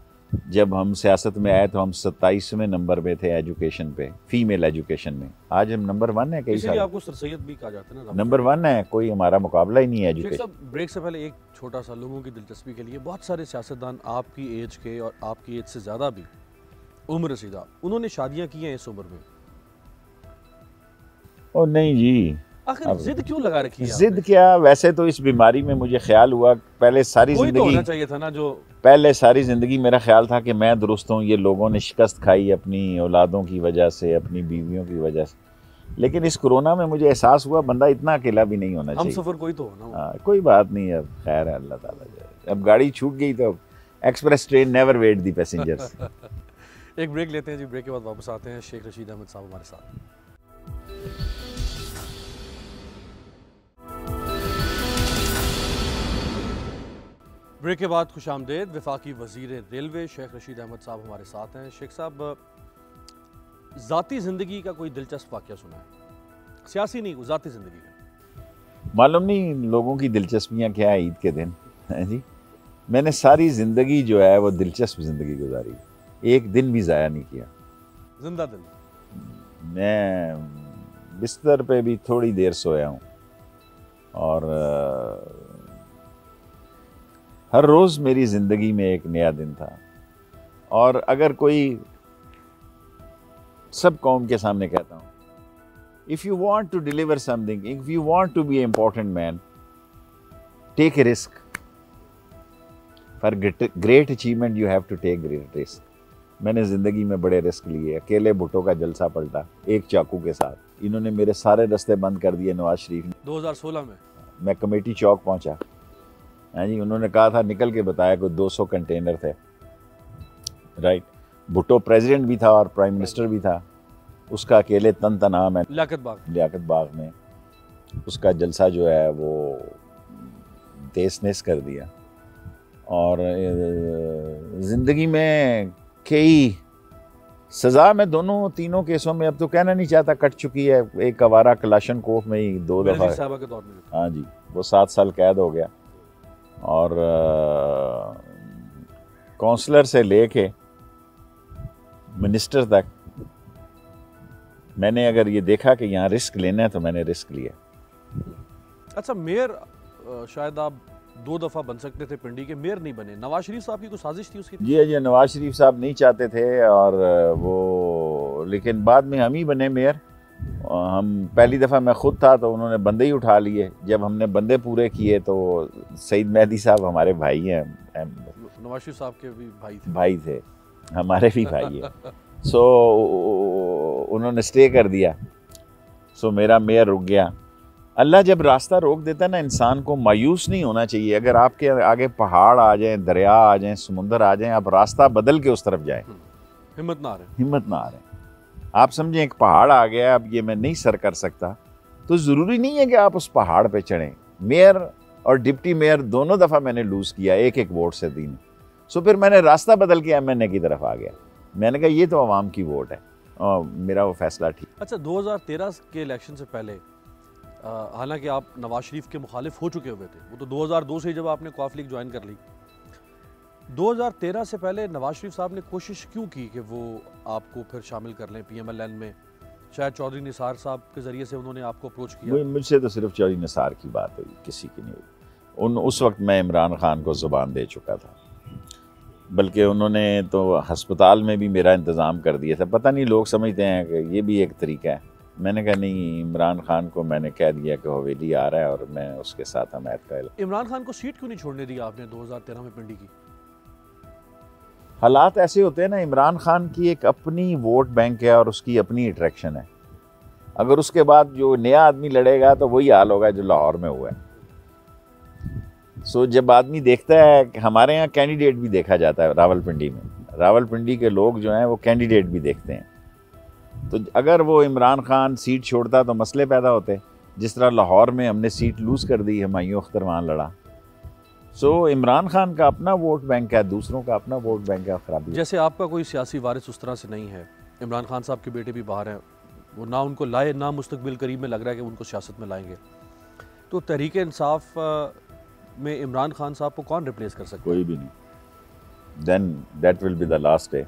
जब हम सियासत में आए तो हम 27वें नंबर पे थे एजुकेशन पे, फीमेल एजुकेशन में। आज हम नंबर 1 है। कई साल आपको सर सैयद भी कहा जाता है ना, नंबर 1 है, कोई हमारा मुकाबला ही नहीं है एजुकेशन। ब्रेक से पहले एक छोटा सा, लोगों की दिलचस्पी के लिए, बहुत सारे सियासतदान आपकी एज के और आपकी एज से ज़्यादा भी उम्र रसीदा, उन्होंने शादियाँ की हैं इस उम्र में। ओ नहीं जी, आखिर जिद क्यों लगा रखी है? जिद क्या, वैसे तो इस बीमारी में मुझे ख्याल हुआ पहले सारी कोई तो जिंदगी होना चाहिए था ना, जो पहले सारी ज़िंदगी मेरा ख्याल था कि मैं दुरुस्त हूँ। ये लोगों ने शिकस्त खाई अपनी औलादों की वजह से, अपनी बीवियों की वजह से। लेकिन इस कोरोना में मुझे एहसास हुआ बंदा इतना अकेला भी नहीं होना चाहिए। हम सफ़र कोई तो हो ना। कोई बात नहीं, अब खैर है, अल्लाह ताला जाए। अब गाड़ी छूट गई तो एक्सप्रेस ट्रेन नेवर वेट दी पैसेंजर्स। एक ब्रेक लेते हैं जी, ब्रेक के बाद वापस आते हैं। शेख रशीद अहमद साहब हमारे साथ। ब्रेक के बाद खुशामदेद। वफाकी वज़ीर रेलवे शेख रशीद अहमद साहब हमारे साथ हैं। शेख साहब, ज़ाती ज़िंदगी का कोई दिलचस्प वाक़या सुना है? सियासी नहीं, ज़ाती ज़िंदगी का। मालूम नहीं लोगों की दिलचस्पियाँ क्या है ईद के दिन, है जी। मैंने सारी ज़िंदगी जो है वो दिलचस्प ज़िंदगी गुजारी, एक दिन भी ज़ाया नहीं किया। जिंदा दिल। मैं बिस्तर पे भी थोड़ी देर सोया हूँ और हर रोज़ मेरी ज़िंदगी में एक नया दिन था। और अगर कोई सब कौम के सामने कहता हूँ, if you want to deliver something, if you want to be a important man, take a risk. For great achievement you have to take great risk. मैंने ज़िंदगी में बड़े रिस्क लिए। अकेले भुट्टो का जलसा पलटा एक चाकू के साथ। इन्होंने मेरे सारे रास्ते बंद कर दिए नवाज शरीफ ने। 2016 में मैं कमेटी चौक पहुंचा, हाँ जी। उन्होंने कहा था निकल के बताया कोई 200 कंटेनर थे, राइट। भुट्टो प्रेसिडेंट भी था और प्राइम मिनिस्टर भी था। उसका अकेले तन तनाम है लियाकत बाग में उसका जलसा जो है वो तेज नेस कर दिया। और ज़िंदगी में कई सज़ा में दोनों तीनों केसों में अब तो कहना नहीं चाहता कट चुकी है। एक अवारा कलाशनकोफ में ही 2 दफ़ा, हाँ जी, वो 7 साल कैद हो गया। और काउंसलर से लेके मिनिस्टर तक मैंने अगर ये देखा कि यहाँ रिस्क लेना है तो मैंने रिस्क लिया। अच्छा, मेयर शायद आप 2 दफ़ा बन सकते थे, पिंडी के मेयर नहीं बने। नवाज शरीफ साहब की कोई साजिश थी उसकी? जी, नवाज शरीफ साहब नहीं चाहते थे और वो, लेकिन बाद में हम ही बने मेयर। हम पहली दफ़ा मैं खुद था तो उन्होंने बंदे ही उठा लिए। जब हमने बंदे पूरे किए तो सईद मेहदी साहब हमारे भाई हैं, नवाज शरीफ साहब के भी भाई थे, हमारे भी भाई हैं। सो उन्होंने स्टे कर दिया, सो मेरा मेयर रुक गया। अल्लाह जब रास्ता रोक देता है ना, इंसान को मायूस नहीं होना चाहिए। अगर आपके आगे पहाड़ आ जाएं, दरिया आ जाएं, समुंदर आ जाएं, आप रास्ता बदल के उस तरफ जाएं। हिम्मत ना आ रहे। आप समझें एक पहाड़ आ गया, अब ये मैं नहीं सर कर सकता, तो ज़रूरी नहीं है कि आप उस पहाड़ पे चढ़ें। मेयर और डिप्टी मेयर दोनों दफ़ा मैंने लूज़ किया, एक वोट से 3। सो फिर मैंने रास्ता बदल के MNA की तरफ आ गया। मैंने कहा ये तो अवाम की वोट है और मेरा वो फैसला ठीक। अच्छा, 2013 के इलेक्शन से पहले हालांकि आप नवाज शरीफ के मुखालिफ हो चुके हुए थे, वो तो 2002 से जब आपने कॉफ लीग ज्वाइन कर ली। 2013 से पहले नवाज शरीफ साहब ने कोशिश क्यों की कि वो आपको फिर शामिल कर लें PMLN में? शायद चौधरी निसार साहब के ज़रिए से उन्होंने आपको अप्रोच किया। मुझसे तो सिर्फ चौधरी निसार की बात हुई, किसी की नहीं हुई। उस वक्त मैं इमरान खान को ज़ुबान दे चुका था, बल्कि उन्होंने तो हस्पताल में भी मेरा इंतज़ाम कर दिया था। पता नहीं लोग समझते हैं कि ये भी एक तरीका है। मैंने कहा नहीं, इमरान खान को मैंने कह दिया कि हवेली आ रहा है और मैं उसके साथ हमायत का। इमरान खान को सीट क्यों नहीं छोड़ने दी आपने 2013 में पिंडी की? हालात ऐसे होते हैं ना, इमरान खान की एक अपनी वोट बैंक है और उसकी अपनी अट्रैक्शन है। अगर उसके बाद जो नया आदमी लड़ेगा तो वही हाल होगा जो लाहौर में हुआ है। सो जब आदमी देखता है, हमारे यहाँ कैंडिडेट भी देखा जाता है रावलपिंडी में, रावलपिंडी के लोग जो हैं वो कैंडिडेट भी देखते हैं। तो अगर वो इमरान खान सीट छोड़ता तो मसले पैदा होते, जिस तरह लाहौर में हमने सीट लूज़ कर दी, हुमायूं अख्तर वहाँ लड़ा। सो इमरान खान का अपना वोट बैंक है, दूसरों का अपना वोट बैंक है। खराबी जैसे आपका कोई सियासी वारिस उस तरह से नहीं है, इमरान खान साहब के बेटे भी बाहर हैं, वो ना उनको लाए, ना मुस्तकबिल करीब में लग रहा है कि उनको सियासत में लाएंगे, तो तहरीक इंसाफ में इमरान खान साहब को कौन रिप्लेस कर सकता है? कोई भी नहीं। Then that will be the last day.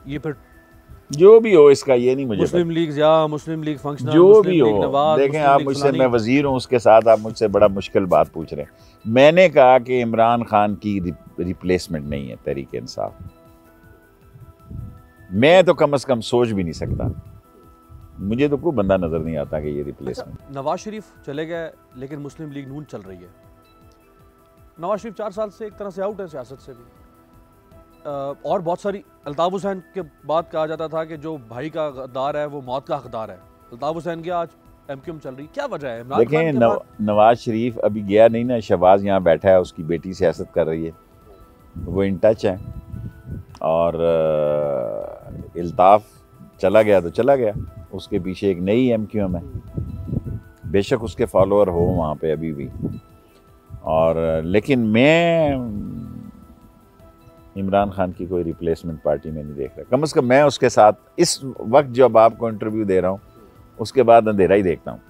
ये फिर जो भी हो, इसका ये नहीं मुझे मुस्लिम लीग या मुस्लिम लीग फंक्शनल, जो भी हो, देखें आप मुझसे, मैं वजीर हूँ, उसके साथ आप मुझसे बड़ा मुश्किल बात पूछ रहे हैं। मैंने कहा कि इमरान खान की रिप्लेसमेंट नहीं है तहरीक इंसाफ। मैं तो कम से कम सोच भी नहीं सकता, मुझे तो कोई बंदा नजर नहीं आता कि ये रिप्लेसमेंट। अच्छा, नवाज शरीफ चले गए लेकिन मुस्लिम लीग नून चल रही है। नवाज शरीफ 4 साल से एक तरह से आउट है सियासत से भी। और बहुत सारी, अल्ताफ हुसैन के बाद कहा जाता था कि जो भाई का गद्दार है वो मौत का हकदार है। अल्ताफ हुसैन की आज MQM चल रही, क्या वजह है? देखें नवाज शरीफ अभी गया नहीं ना, शहबाज यहाँ बैठा है, उसकी बेटी सियासत कर रही है, वो इन टच है। और अल्ताफ चला गया तो चला गया, उसके पीछे एक नई MQM है, बेशक उसके फॉलोअर हो वहाँ पे अभी भी। और लेकिन मैं इमरान खान की कोई रिप्लेसमेंट पार्टी में नहीं देख रहा। कम से कम मैं उसके साथ इस वक्त जब आपको इंटरव्यू दे रहा हूँ उसके बाद अंधेरा ही देखता हूँ।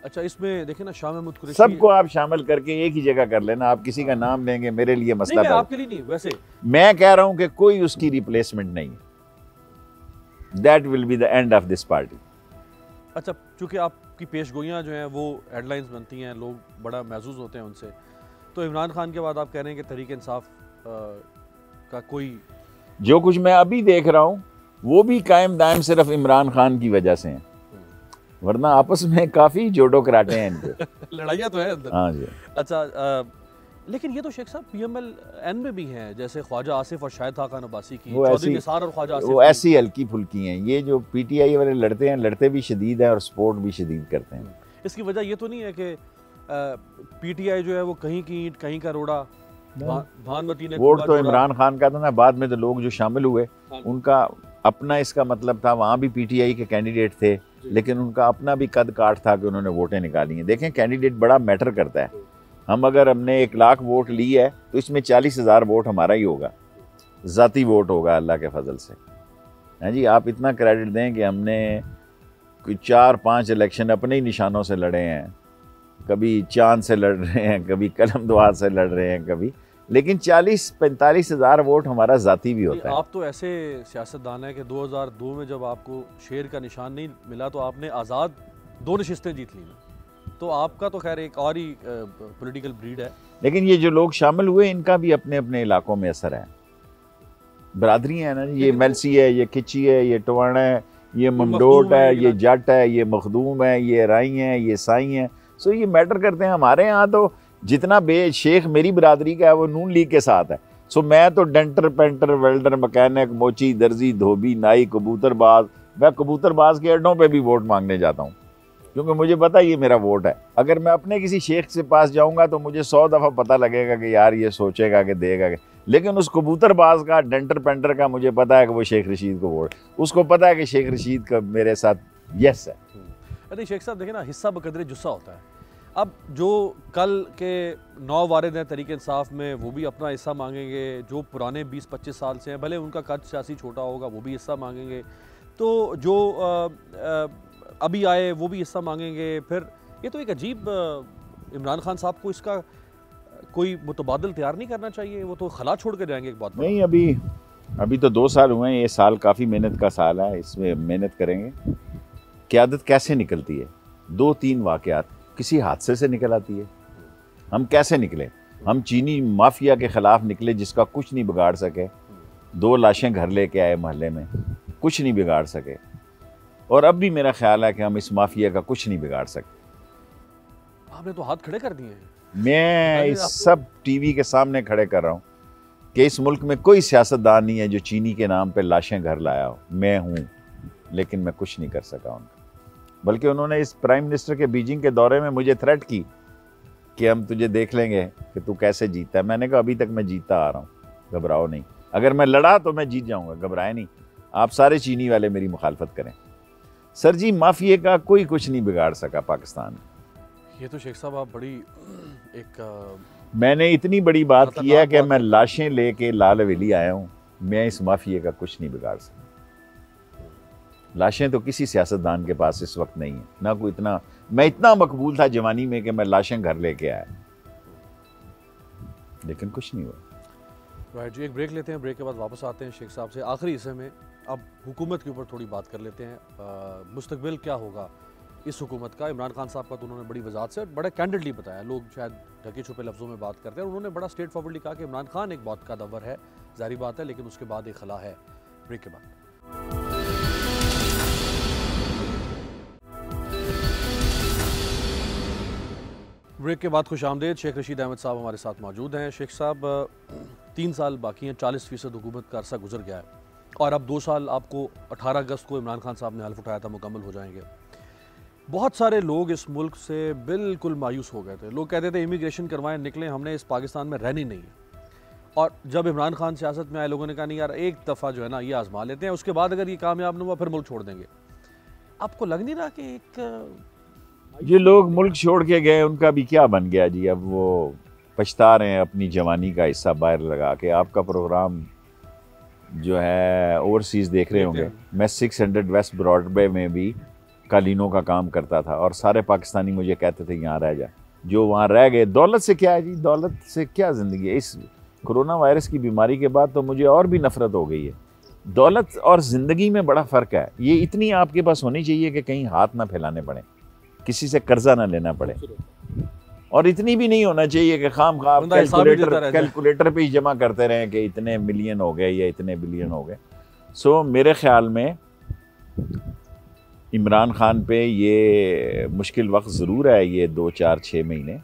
अच्छा, इसमें देखिए ना, शाह महमूद कुरैशी सबको आप शामिल करके एक ही जगह कर लेना, आप किसी का नाम लेंगे मेरे लिए मसला नहीं, मैं पैदा। आपके लिए नहीं, वैसे मैं कह रहा हूं कि कोई उसकी रिप्लेसमेंट नहीं है। That will be the end of this party. अच्छा, चूंकि आपकी पेशगोइयाँ जो हैं वो हेडलाइंस बनती हैं, लोग बड़ा महसूस होते हैं उनसे, तो इमरान खान के बाद आप कह रहे हैं कि तहरीक इंसाफ का कोई, जो कुछ मैं अभी देख रहा हूं वो भी कायम दायम सिर्फ इमरान खान की वजह से है, वरना आपस में काफी जोड़ो कराटे हैं इनके। लड़ाइयाँ तो है अंदर। हाँ जी। अच्छा, लेकिन ये तो शेख साहब PMLN में भी हैं, जैसे ख्वाजा आसिफ और शाहिद खान अब्बासी की, वो चौधरी ऐसी निसार और ख्वाजा आसिफ वो ऐसी हल्की फुल्की हैं। ये जो PTI वाले लड़ते हैं, लड़ते भी शदीद है और सपोर्ट भी शदीद करते हैं। इसकी वजह ये तो नहीं है कि PTI जो है वो कहीं की ईंट कहीं का रोड़ा, भानमती ने वोट कूड़ा तो जोड़ा। इमरान खान का था ना, बाद में तो लोग जो शामिल हुए हाँ। उनका अपना इसका मतलब था, वहाँ भी PTI के कैंडिडेट थे, लेकिन उनका अपना भी कद काठ था कि उन्होंने वोटें निकाली हैं। देखें, कैंडिडेट बड़ा मैटर करता है। अगर हमने 1 लाख वोट ली है तो इसमें 40,000 वोट हमारा ही होगा, ज़ाती वोट होगा अल्लाह के फजल से। हैं जी, आप इतना क्रेडिट दें कि हमने कोई 4-5 इलेक्शन अपने ही निशानों से लड़े हैं, कभी चांद से लड़ रहे हैं, कभी कलम दुआ से लड़ रहे हैं, कभी, लेकिन 40-45,000 वोट हमारा ज़ाती भी होता है। आप तो ऐसे सियासतदान हैं कि 2002 में जब आपको शेर का निशान नहीं मिला तो आपने आज़ाद 2 नशिस्तें जीत ली ना, तो आपका तो खैर एक और ही पॉलिटिकल ब्रीड है। लेकिन ये जो लोग शामिल हुए इनका भी अपने अपने इलाकों में असर है, बरादरी है ना, ये मेलसी है, ये किची है, ये टवाना है, ये ममडोट है, ये जट है, ये मखदूम है, ये राई है, ये साई है। सो ये मैटर करते हैं। हमारे यहाँ तो जितना शेख मेरी बरादरी का है वो नून लीग के साथ है। सो मैं तो डेंटर, पेंटर, वेल्डर, मैकेनिक, मोची, दर्जी, धोबी, नाई, कबूतरबाज, मैं कबूतरबाज के अड्डों पे भी वोट मांगने जाता हूँ, क्योंकि मुझे पता है ये मेरा वोट है। अगर मैं अपने किसी शेख से पास जाऊँगा तो मुझे 100 दफ़ा पता लगेगा कि यार ये सोचेगा कि देगा, लेकिन उस कबूतरबाज का, डेंटर पेंटर का मुझे पता है कि वो शेख रशीद को वोट, उसको पता है कि शेख रशीद का मेरे साथ यस है। अरे शेख साहब देखिए ना, हिस्सा बकदरे जुस्सा होता है। अब जो कल के 9 वारिद हैं तहरीक इंसाफ में, वो भी अपना हिस्सा मांगेंगे। जो पुराने 20-25 साल से हैं, भले उनका कद सियासी छोटा होगा, वो भी हिस्सा मांगेंगे। तो जो अभी आए वो भी हिस्सा मांगेंगे। फिर ये तो एक अजीब, इमरान खान साहब को इसका कोई मुतबादल तैयार नहीं करना चाहिए? वो तो खला छोड़ के जाएंगे एक बात। नहीं, अभी तो 2 साल हुए हैं, ये साल काफ़ी मेहनत का साल है, इसमें मेहनत करेंगे। क़यादत कैसे निकलती है? 2-3 वाक़यात किसी हादसे से निकल आती है। हम कैसे निकले? हम चीनी माफिया के ख़िलाफ़ निकले जिसका कुछ नहीं बिगाड़ सके। 2 लाशें घर लेके आए मोहल्ले में, कुछ नहीं बिगाड़ सके। और अब भी मेरा ख्याल है कि हम इस माफिया का कुछ नहीं बिगाड़ सकते। आपने तो हाथ खड़े कर दिए हैं। मैं इस सब टीवी के सामने खड़े कर रहा हूँ कि इस मुल्क में कोई सियासतदान नहीं है जो चीनी के नाम पे लाशें घर लाया हो। मैं हूँ, लेकिन मैं कुछ नहीं कर सका उनका। बल्कि उन्होंने इस प्राइम मिनिस्टर के बीजिंग के दौरे में मुझे थ्रेट की कि हम तुझे देख लेंगे कि तू कैसे जीतता है। मैंने कहा अभी तक मैं जीतता आ रहा हूँ, घबराओ नहीं। अगर मैं लड़ा तो मैं जीत जाऊँगा, घबराए नहीं। आप सारे चीनी वाले मेरी मुखालफत करें। सर जी, माफिया का कोई कुछ नहीं बिगाड़ सका पाकिस्तान में। ये तो शेख साहब आप बड़ी एक मैंने इतनी बड़ी बात की है कि मैं लाशें लेके लाल हवेली आया हूँ। मैं इस माफिया का कुछ नहीं बिगाड़ सकता। लाशें तो किसी सियासतदान के पास इस वक्त नहीं है ना। कोई इतना, मैं इतना मकबूल था जवानी में कि मैं लाशें घर लेके आया, लेकिन कुछ नहीं हुआ। राइट जी, एक ब्रेक लेते हैं। ब्रेक के बाद वापस आते हैं शेख साहब से। आखिरी हिस्से में अब हुकूमत के ऊपर थोड़ी बात कर लेते हैं। मुस्तकबिल क्या होगा इस हुकूमत का? इमरान खान साहब का तो उन्होंने बड़ी वजाहत से और बड़ा कैंडिडली बताया। लोग शायद ढके छुपे लफ्ज़ों में बात करते हैं। उन्होंने बड़ा स्ट्रेट फॉरवर्डली कहा कि इमरान खान एक बहुत का दवर है, जारी बात है, लेकिन उसके बाद एक खला है। ब्रेक के बाद खुश आमदेद। शेख रशीद अहमद साहब हमारे साथ मौजूद हैं। शेख साहब, 3 साल बाकी हैं, 40% हुकूमत का अरसा गुजर गया है और अब 2 साल आपको 18 अगस्त को इमरान खान साहब ने हल्फ उठाया था, मुकम्मल हो जाएंगे। बहुत सारे लोग इस मुल्क से बिल्कुल मायूस हो गए थे। लोग कहते थे इमिग्रेशन करवाएं, निकलें, हमने इस पाकिस्तान में रहनी नहीं है। और जब इमरान खान सियासत में आए, लोगों ने कहा नहीं यार, एक दफ़ा जो है ना ये आजमा लेते हैं, उसके बाद अगर ये कामयाब न हुआ फिर मुल्क छोड़ देंगे। आपको लग नहीं रहा कि एक ये लोग मुल्क छोड़ के गए, उनका भी क्या बन गया जी? अब वो पछता रहे हैं अपनी जवानी का हिस्सा बाहर लगा के। आपका प्रोग्राम जो है ओवरसीज़ देख रहे होंगे। मैं 600 वेस्ट ब्रॉडवे में भी कालीनों का काम करता था और सारे पाकिस्तानी मुझे कहते थे यहाँ रह जा। जो वहाँ रह गए, दौलत से क्या है जी, दौलत से क्या ज़िंदगी है। इस कोरोना वायरस की बीमारी के बाद तो मुझे और भी नफरत हो गई है। दौलत और ज़िंदगी में बड़ा फ़र्क है। ये इतनी आपके पास होनी चाहिए कि कहीं हाथ ना फैलाने पड़े, किसी से कर्जा ना लेना पड़े, और इतनी भी नहीं होना चाहिए कि खाम खा कैलकुलेटर पे ही जमा करते रहें कि इतने मिलियन हो गए या इतने बिलियन हो गए। सो मेरे ख्याल में इमरान खान पे ये मुश्किल वक्त ज़रूर है, ये 2, 4, 6 महीने,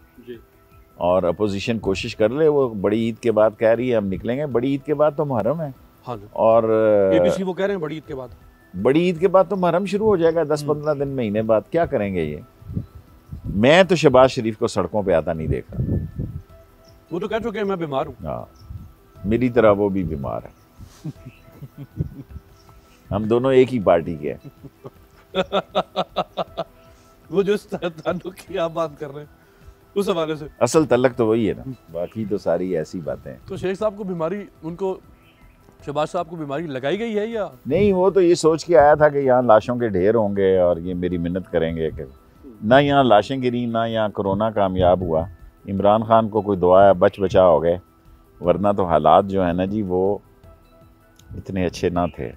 और अपोजिशन कोशिश कर ले। वो बड़ी ईद के बाद कह रही है हम निकलेंगे, बड़ी ईद के बाद तो मुहर्रम है। हाँ, और एबीसी वो कह रहे हैं बड़ी ईद के बाद, बड़ी ईद के बाद तो मुहर्रम शुरू हो जाएगा, 10-15 दिन महीने बाद। क्या करेंगे ये? मैं तो शहबाज शरीफ को सड़कों पे आता नहीं देखा। वो तो कह चुके हैं मैं बीमार हूँ। हाँ, मेरी तरह वो भी बीमार है। हम दोनों एक ही पार्टी के हैं। वो जो ताल्लुक की आप बात कर रहे हैं उस हवाले से असल तल्लक तो वही है ना, बाकी तो सारी ऐसी बातें हैं। तो शेख साहब को बीमारी, उनको शहबाज साहब को बीमारी लगाई गई है या नहीं? वो तो ये सोच के आया था कि यहाँ लाशों के ढेर होंगे और ये मेरी मिन्नत करेंगे कि ना यहाँ लाशें गिरी, ना यहाँ कोरोना कामयाब हुआ। इमरान खान को कोई दुआ है, बच बचा हो गए, वरना तो हालात जो है ना जी वो इतने अच्छे ना थे।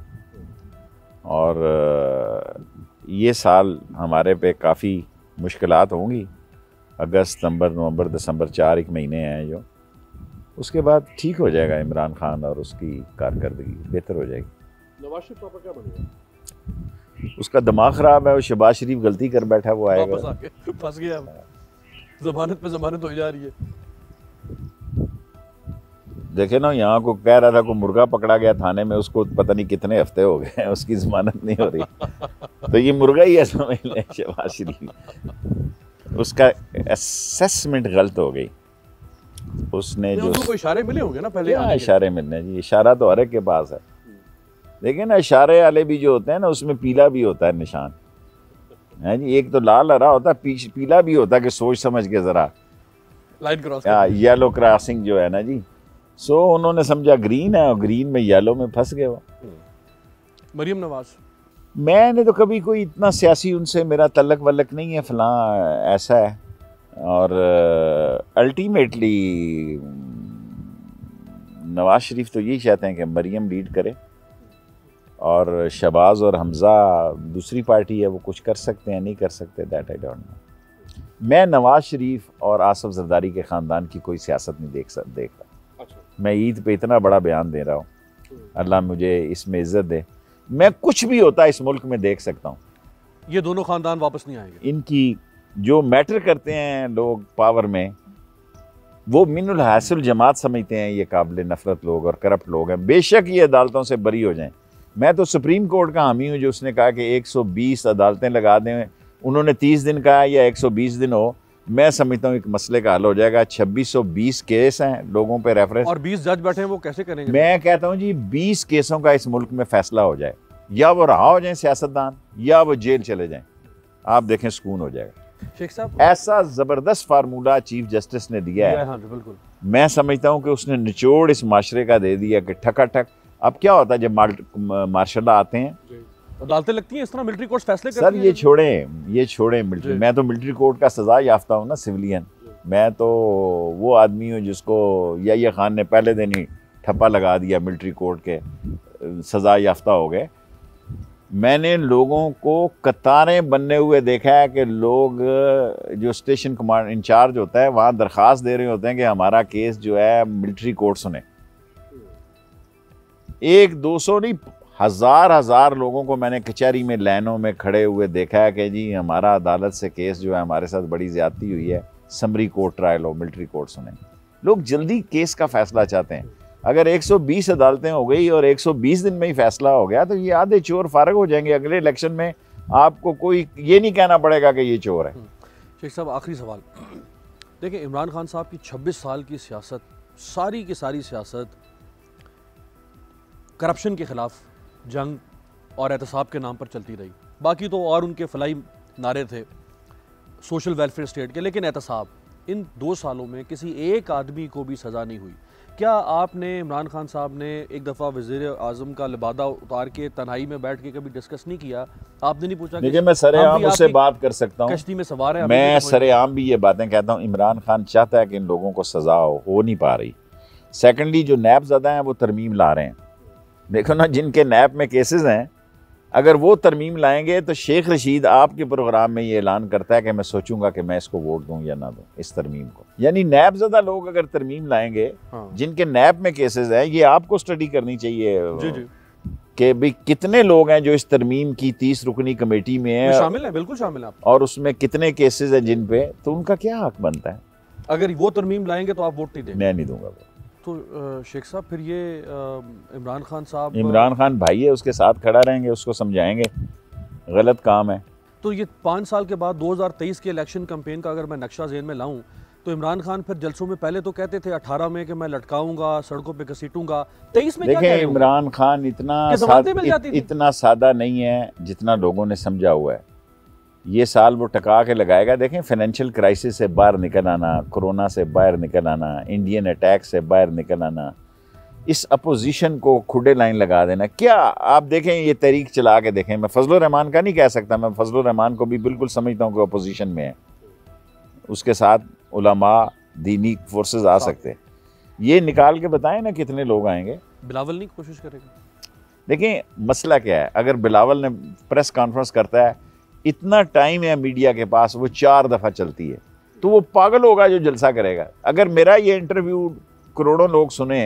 और ये साल हमारे पे काफ़ी मुश्किलात होंगी। अगस्त, सितंबर, नवंबर, दिसंबर 4 एक महीने हैं जो, उसके बाद ठीक हो जाएगा इमरान खान और उसकी कारकर्दगी बेहतर हो जाएगी। नवाज शरीफ पापा क्या बनेगा? उसका दिमाग ख़राब है, वो शहबाज शरीफ गलती कर बैठा, वो आएगा। फंस गया, ज़मानत पे ज़मानत हो जा रही है। देखे ना, यहाँ को कह रहा था को मुर्गा पकड़ा गया थाने में, उसको पता नहीं कितने हफ्ते हो गए हैं, उसकी ज़मानत नहीं हो रही। तो ये मुर्गा ही है, समझ लें शहबाज शरीफ। उसका असेसमेंट गलत हो गई। उसने जो कोई इशारे मिले होंगे ना पहले। क्या इशारे मिलने जी? इशारा तो हर एक के पास है, लेकिन इशारे वाले भी जो होते हैं ना, उसमें पीला भी होता है निशान, है जी। एक तो लाल हरा होता है, पीला भी होता है कि सोच समझ के ज़रा लाइन क्रॉस, येलो क्रॉसिंग जो है ना जी। सो उन्होंने समझा ग्रीन है और ग्रीन में येलो में फंस गए वो। मरियम नवाज, मैंने तो कभी कोई इतना सियासी उनसे मेरा तल्लक वल्लक नहीं है, फलां ऐसा है। और अल्टीमेटली नवाज शरीफ तो यही चाहते हैं कि मरियम लीड करे, और शहबाज और हमज़ा दूसरी पार्टी है, वो कुछ कर सकते हैं नहीं कर सकते, दैट आई डोंट नो। मैं नवाज शरीफ और आसफ जरदारी के ख़ानदान की कोई सियासत नहीं देख रहा। मैं ईद पे इतना बड़ा बयान दे रहा हूँ, अल्लाह मुझे इसमें इज्जत दे। मैं कुछ भी होता इस मुल्क में देख सकता हूँ। ये दोनों खानदान वापस नहीं आएंगे। इनकी जो मैटर करते हैं लोग पावर में, वो मिनुल हासिल जमात समझते हैं ये काबिल नफरत लोग और करप्ट लोग हैं। बेशक ये अदालतों से बरी हो जाएं। मैं तो सुप्रीम कोर्ट का हामी हूँ जो उसने कहा कि 120 अदालतें लगा दें। उन्होंने 30 दिन कहा या 120 दिन हो, मैं समझता हूँ एक मसले का हल हो जाएगा। 2620 केस हैं लोगों पे रेफरेंस, और 20 जज बैठे हैं, वो कैसे करेंगे? मैं कहता हूँ जी 20 केसों का इस मुल्क में फैसला हो जाए, या वो रहा हो जाए सियासतदान या वो जेल चले जाएं, आप देखें सुकून हो जाएगा। शेख साहब, ऐसा जबरदस्त फार्मूला चीफ जस्टिस ने दिया है। हाँ, बिल्कुल। मैं समझता हूँ कि उसने निचोड़ इस माशरे का दे दिया कि ठकाठक। अब क्या होता है जब मार्शल आते हैं, अदालतें लगती हैं इस तरह, मिलिट्री कोर्ट फैसले करती सर हैं। ये छोड़ें मिलिट्री। मैं तो मिलिट्री कोर्ट का सजा याफ्ता हूँ ना, सिविलियन। मैं तो वो आदमी हूँ जिसको या खान ने पहले दिन ही ठप्पा लगा दिया, मिलिट्री कोर्ट के सजा याफ्ता हो गए। मैंने लोगों को कतारें बनने हुए देखा है कि लोग जो स्टेशन कमांड इंचार्ज होता है वहाँ दरख्वास्त दे रहे होते हैं कि हमारा केस जो है मिलिट्री कोर्ट सुने। 100-200 नहीं, हजार लोगों को मैंने कचहरी में लाइनों में खड़े हुए देखा है कि जी हमारा अदालत से केस जो है हमारे साथ बड़ी ज्यादती हुई है, समरी कोर्ट ट्रायल हो, मिलिट्री कोर्ट सुने। लोग जल्दी केस का फैसला चाहते हैं। अगर 120 अदालतें हो गई और 120 दिन में ही फैसला हो गया तो ये आधे चोर फारग हो जाएंगे। अगले इलेक्शन में आपको कोई ये नहीं कहना पड़ेगा कि ये चोर है। शेख साहब, आखिरी सवाल। देखिए, इमरान खान साहब की 26 साल की सियासत, सारी की सारी सियासत करप्शन के खिलाफ जंग और एहतसाब के नाम पर चलती रही। बाकी तो और उनके फलाई नारे थे सोशल वेलफेयर स्टेट के, लेकिन एहतसाब, इन 2 सालों में किसी एक आदमी को भी सज़ा नहीं हुई, क्या आपने इमरान खान साहब ने एक दफ़ा वज़ीर आज़म का लिबादा उतार के तन्हाई में बैठ के कभी डिस्कस नहीं किया? आपने नहीं पूछा? देखिए, मैं सरेआम उससे बात कर सकता हूँ, कश्ती में सवार है, मैं सरेआम भी ये बातें कहता हूँ। इमरान खान चाहता है कि इन लोगों को सजा हो नहीं पा रही। सेकेंडली, जो नैब ज़दा हैं वो तरमीम ला रहे हैं। देखो ना, जिनके नैब में केसेस हैं, अगर वो तरमीम लाएंगे तो शेख रशीद आपके प्रोग्राम में ये ऐलान करता है कि मैं सोचूंगा कि मैं इसको वोट दूं या ना दूं, इस तरमीम को। यानी नैब ज़दा लोग अगर तरमीम लाएंगे, जिनके नैब में केसेस हैं, ये आपको स्टडी करनी चाहिए कि भाई कितने लोग हैं जो इस तरमीम की 30 रुकनी कमेटी में है, शामिल है, बिल्कुल शामिल है, और उसमें कितने केसेस हैं जिन पे, तो उनका क्या हक बनता है? अगर वो तरमीम लाएंगे तो आप वोट नहीं देंगे? मैं नहीं दूंगा। तो शेख साहब, फिर ये इमरान खान साहब, इमरान खान भाई है, उसके साथ खड़ा रहेंगे, उसको समझाएंगे गलत काम है। तो ये 5 साल के बाद 2023 के इलेक्शन कैंपेन का अगर मैं नक्शा ज़हन में लाऊं, तो इमरान खान फिर जलसों में पहले तो कहते थे 18 में कि मैं लटकाऊंगा, सड़कों पे घसीटूंगा, 23 में देखें, इमरान खान इतना सादा नहीं है जितना लोगों ने समझा हुआ है। ये साल वो टका के लगाएगा। देखें, फाइनेंशियल क्राइसिस से बाहर निकल आना, कोरोना से बाहर निकल आना, इंडियन अटैक से बाहर निकल आना, इस अपोजिशन को खुडे लाइन लगा देना। क्या आप देखें, ये तहरीक चला के देखें। मैं फजलुर रहमान का नहीं कह सकता, मैं फजलुर रहमान को भी बिल्कुल समझता हूँ कि अपोजिशन में है, उसके साथ उलमा दीनी फोर्सेस आ सकते हैं। ये निकाल के बताएं ना कितने लोग आएंगे। बिलावल नहीं कोशिश करेगा? देखें, मसला क्या है, अगर बिलावल ने प्रेस कॉन्फ्रेंस करता है, इतना टाइम है मीडिया के पास, वो 4 दफ़ा चलती है, तो वो पागल होगा जो जलसा करेगा। अगर मेरा ये इंटरव्यू करोड़ों लोग सुने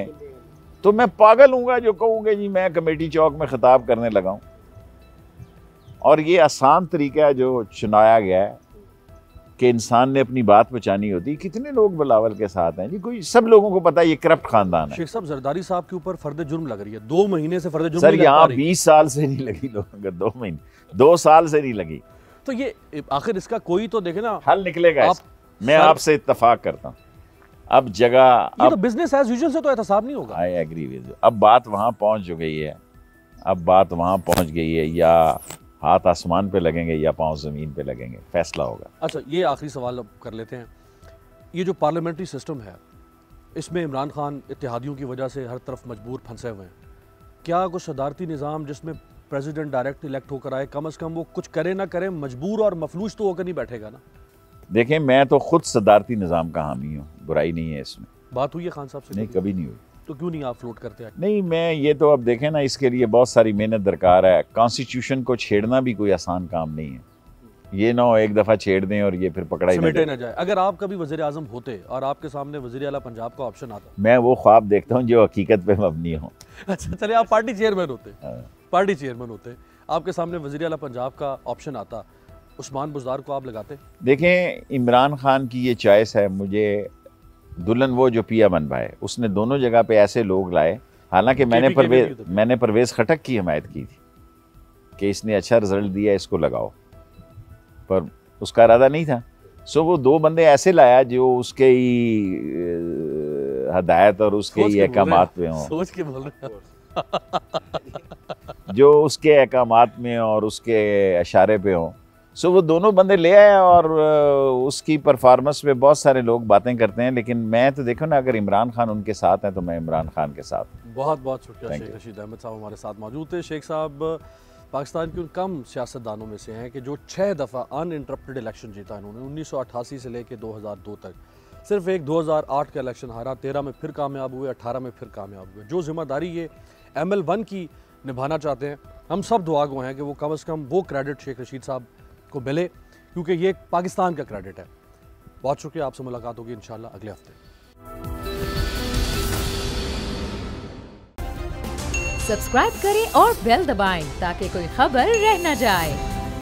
तो मैं पागल हूँगा जो कहूँगा जी मैं कमेटी चौक में खिताब करने लगा हूँ। और ये आसान तरीका है जो चुनाया गया है कि इंसान ने अपनी बात पहुँचानी होती। कितने लोग बिलावल के साथ हैं जी? कोई, सब लोगों को पता है ये करप्ट खानदान है। शेख साहब, जरदारी साहब के ऊपर फर्द जुर्म लग रही है, 2 महीने से फर्द जुर्म। सर, यहाँ 20 साल से नहीं लगी लोगों को, 2 महीने 2 साल से नहीं लगी। तो ये आखिर इसका कोई तो देखे ना हल निकलेगा। मैं आपसे इत्तेफाक करता हूँ। अब जगह, ये तो बिजनेस एज यूजुअल से तो एहतसाब नहीं होगा। I agree with you. अब बात वहाँ पहुँच गई है, अब बात वहाँ पहुँच गई है, या हाथ आसमान पे लगेंगे या पाँव ज़मीन पे लगेंगे, फैसला होगा। अच्छा, ये आखिरी सवाल अब कर लेते हैं। ये जो पार्लियामेंट्री सिस्टम है, इसमें इमरान खान इत्तेहादियों की वजह से हर तरफ मजबूर फंसे हुए हैं। क्या कुछ सदारती निज़ाम जिसमें प्रेसिडेंट डायरेक्ट इलेक्ट होकर आए, कम से कम वो कुछ करे ना करे, मजबूर और मफलूज तो होकर नहीं बैठेगा ना? देखें, मैं तो खुद सदारती निज़ाम का हामी हूँ, बुराई नहीं है इसमें। बात हुई है खान साहब से? नहीं, कभी नहीं हुई। तो क्यों नहीं आप फ्लोट करते हैं? नहीं, मैं ये तो अब देखें ना, इसके लिए बहुत सारी मेहनत दरकार है। कॉन्स्टिट्यूशन को छेड़ना भी कोई आसान काम नहीं है। ये ना हो एक दफ़ा छेड़ दें और ये फिर पकड़ा ही ना जाए। अगर आप कभी वज़ीर आज़म होते और आपके सामने वज़ीर आला पंजाब का ऑप्शन आता? मैं वो ख्वाब देखता हूँ जो हकीकत पे मबनी हो। अच्छा, चलिए, आप पार्टी चेयरमैन होते, पार्टी चेयरमैन होते, आपके सामने वज़ीर आला पंजाब का ऑप्शन आता, उस्मान बुज़दार को आप लगाते? देखें, इमरान खान की ये चॉइस है। मुझे दुल्हन वो जो पिया बन पाए, उसने दोनों जगह पे ऐसे लोग लाए। हालांकि मैंने परवेज़ खटक की हिमायत की थी कि इसने अच्छा रिजल्ट दिया, इसको लगाओ, पर उसका इरादा नहीं था। सो वो 2 बंदे ऐसे लाया जो उसके ही हदायत और उसके ही अहकामात में हों। सोच के बोल रहे हैं। जो उसके अहकामात में और उसके इशारे पे हों। सो वो दोनों बंदे ले आए और उसकी परफॉर्मेंस पे बहुत सारे लोग बातें करते हैं, लेकिन मैं तो देखो ना, अगर इमरान खान उनके साथ हैं तो मैं इमरान खान के साथ। बहुत बहुत शुक्रिया। शेख रशीद अहमद साहब हमारे साथ मौजूद थे। शेख साहब पाकिस्तान के उन कम सियासतदानों में से हैं कि जो 6 दफ़ा अनइंटरप्टेड इलेक्शन जीता इन्होंने। 1988 से लेकर 2002 तक सिर्फ एक 2008 का इलेक्शन हारा, 13 में फिर कामयाब हुए, 18 में फिर कामयाब हुए। जो जिम्मेदारी ये ML1 की निभाना चाहते हैं, हम सब दुआगो हैं कि वो कम से कम वो क्रेडिट शेख रशीद साहब को मिले, क्योंकि ये पाकिस्तान का क्रेडिट है। बहुत शुक्रिया, आपसे मुलाकात होगी इंशाल्लाह अगले हफ्ते। सब्सक्राइब करें और बेल दबाएं ताकि कोई खबर रह न जाए।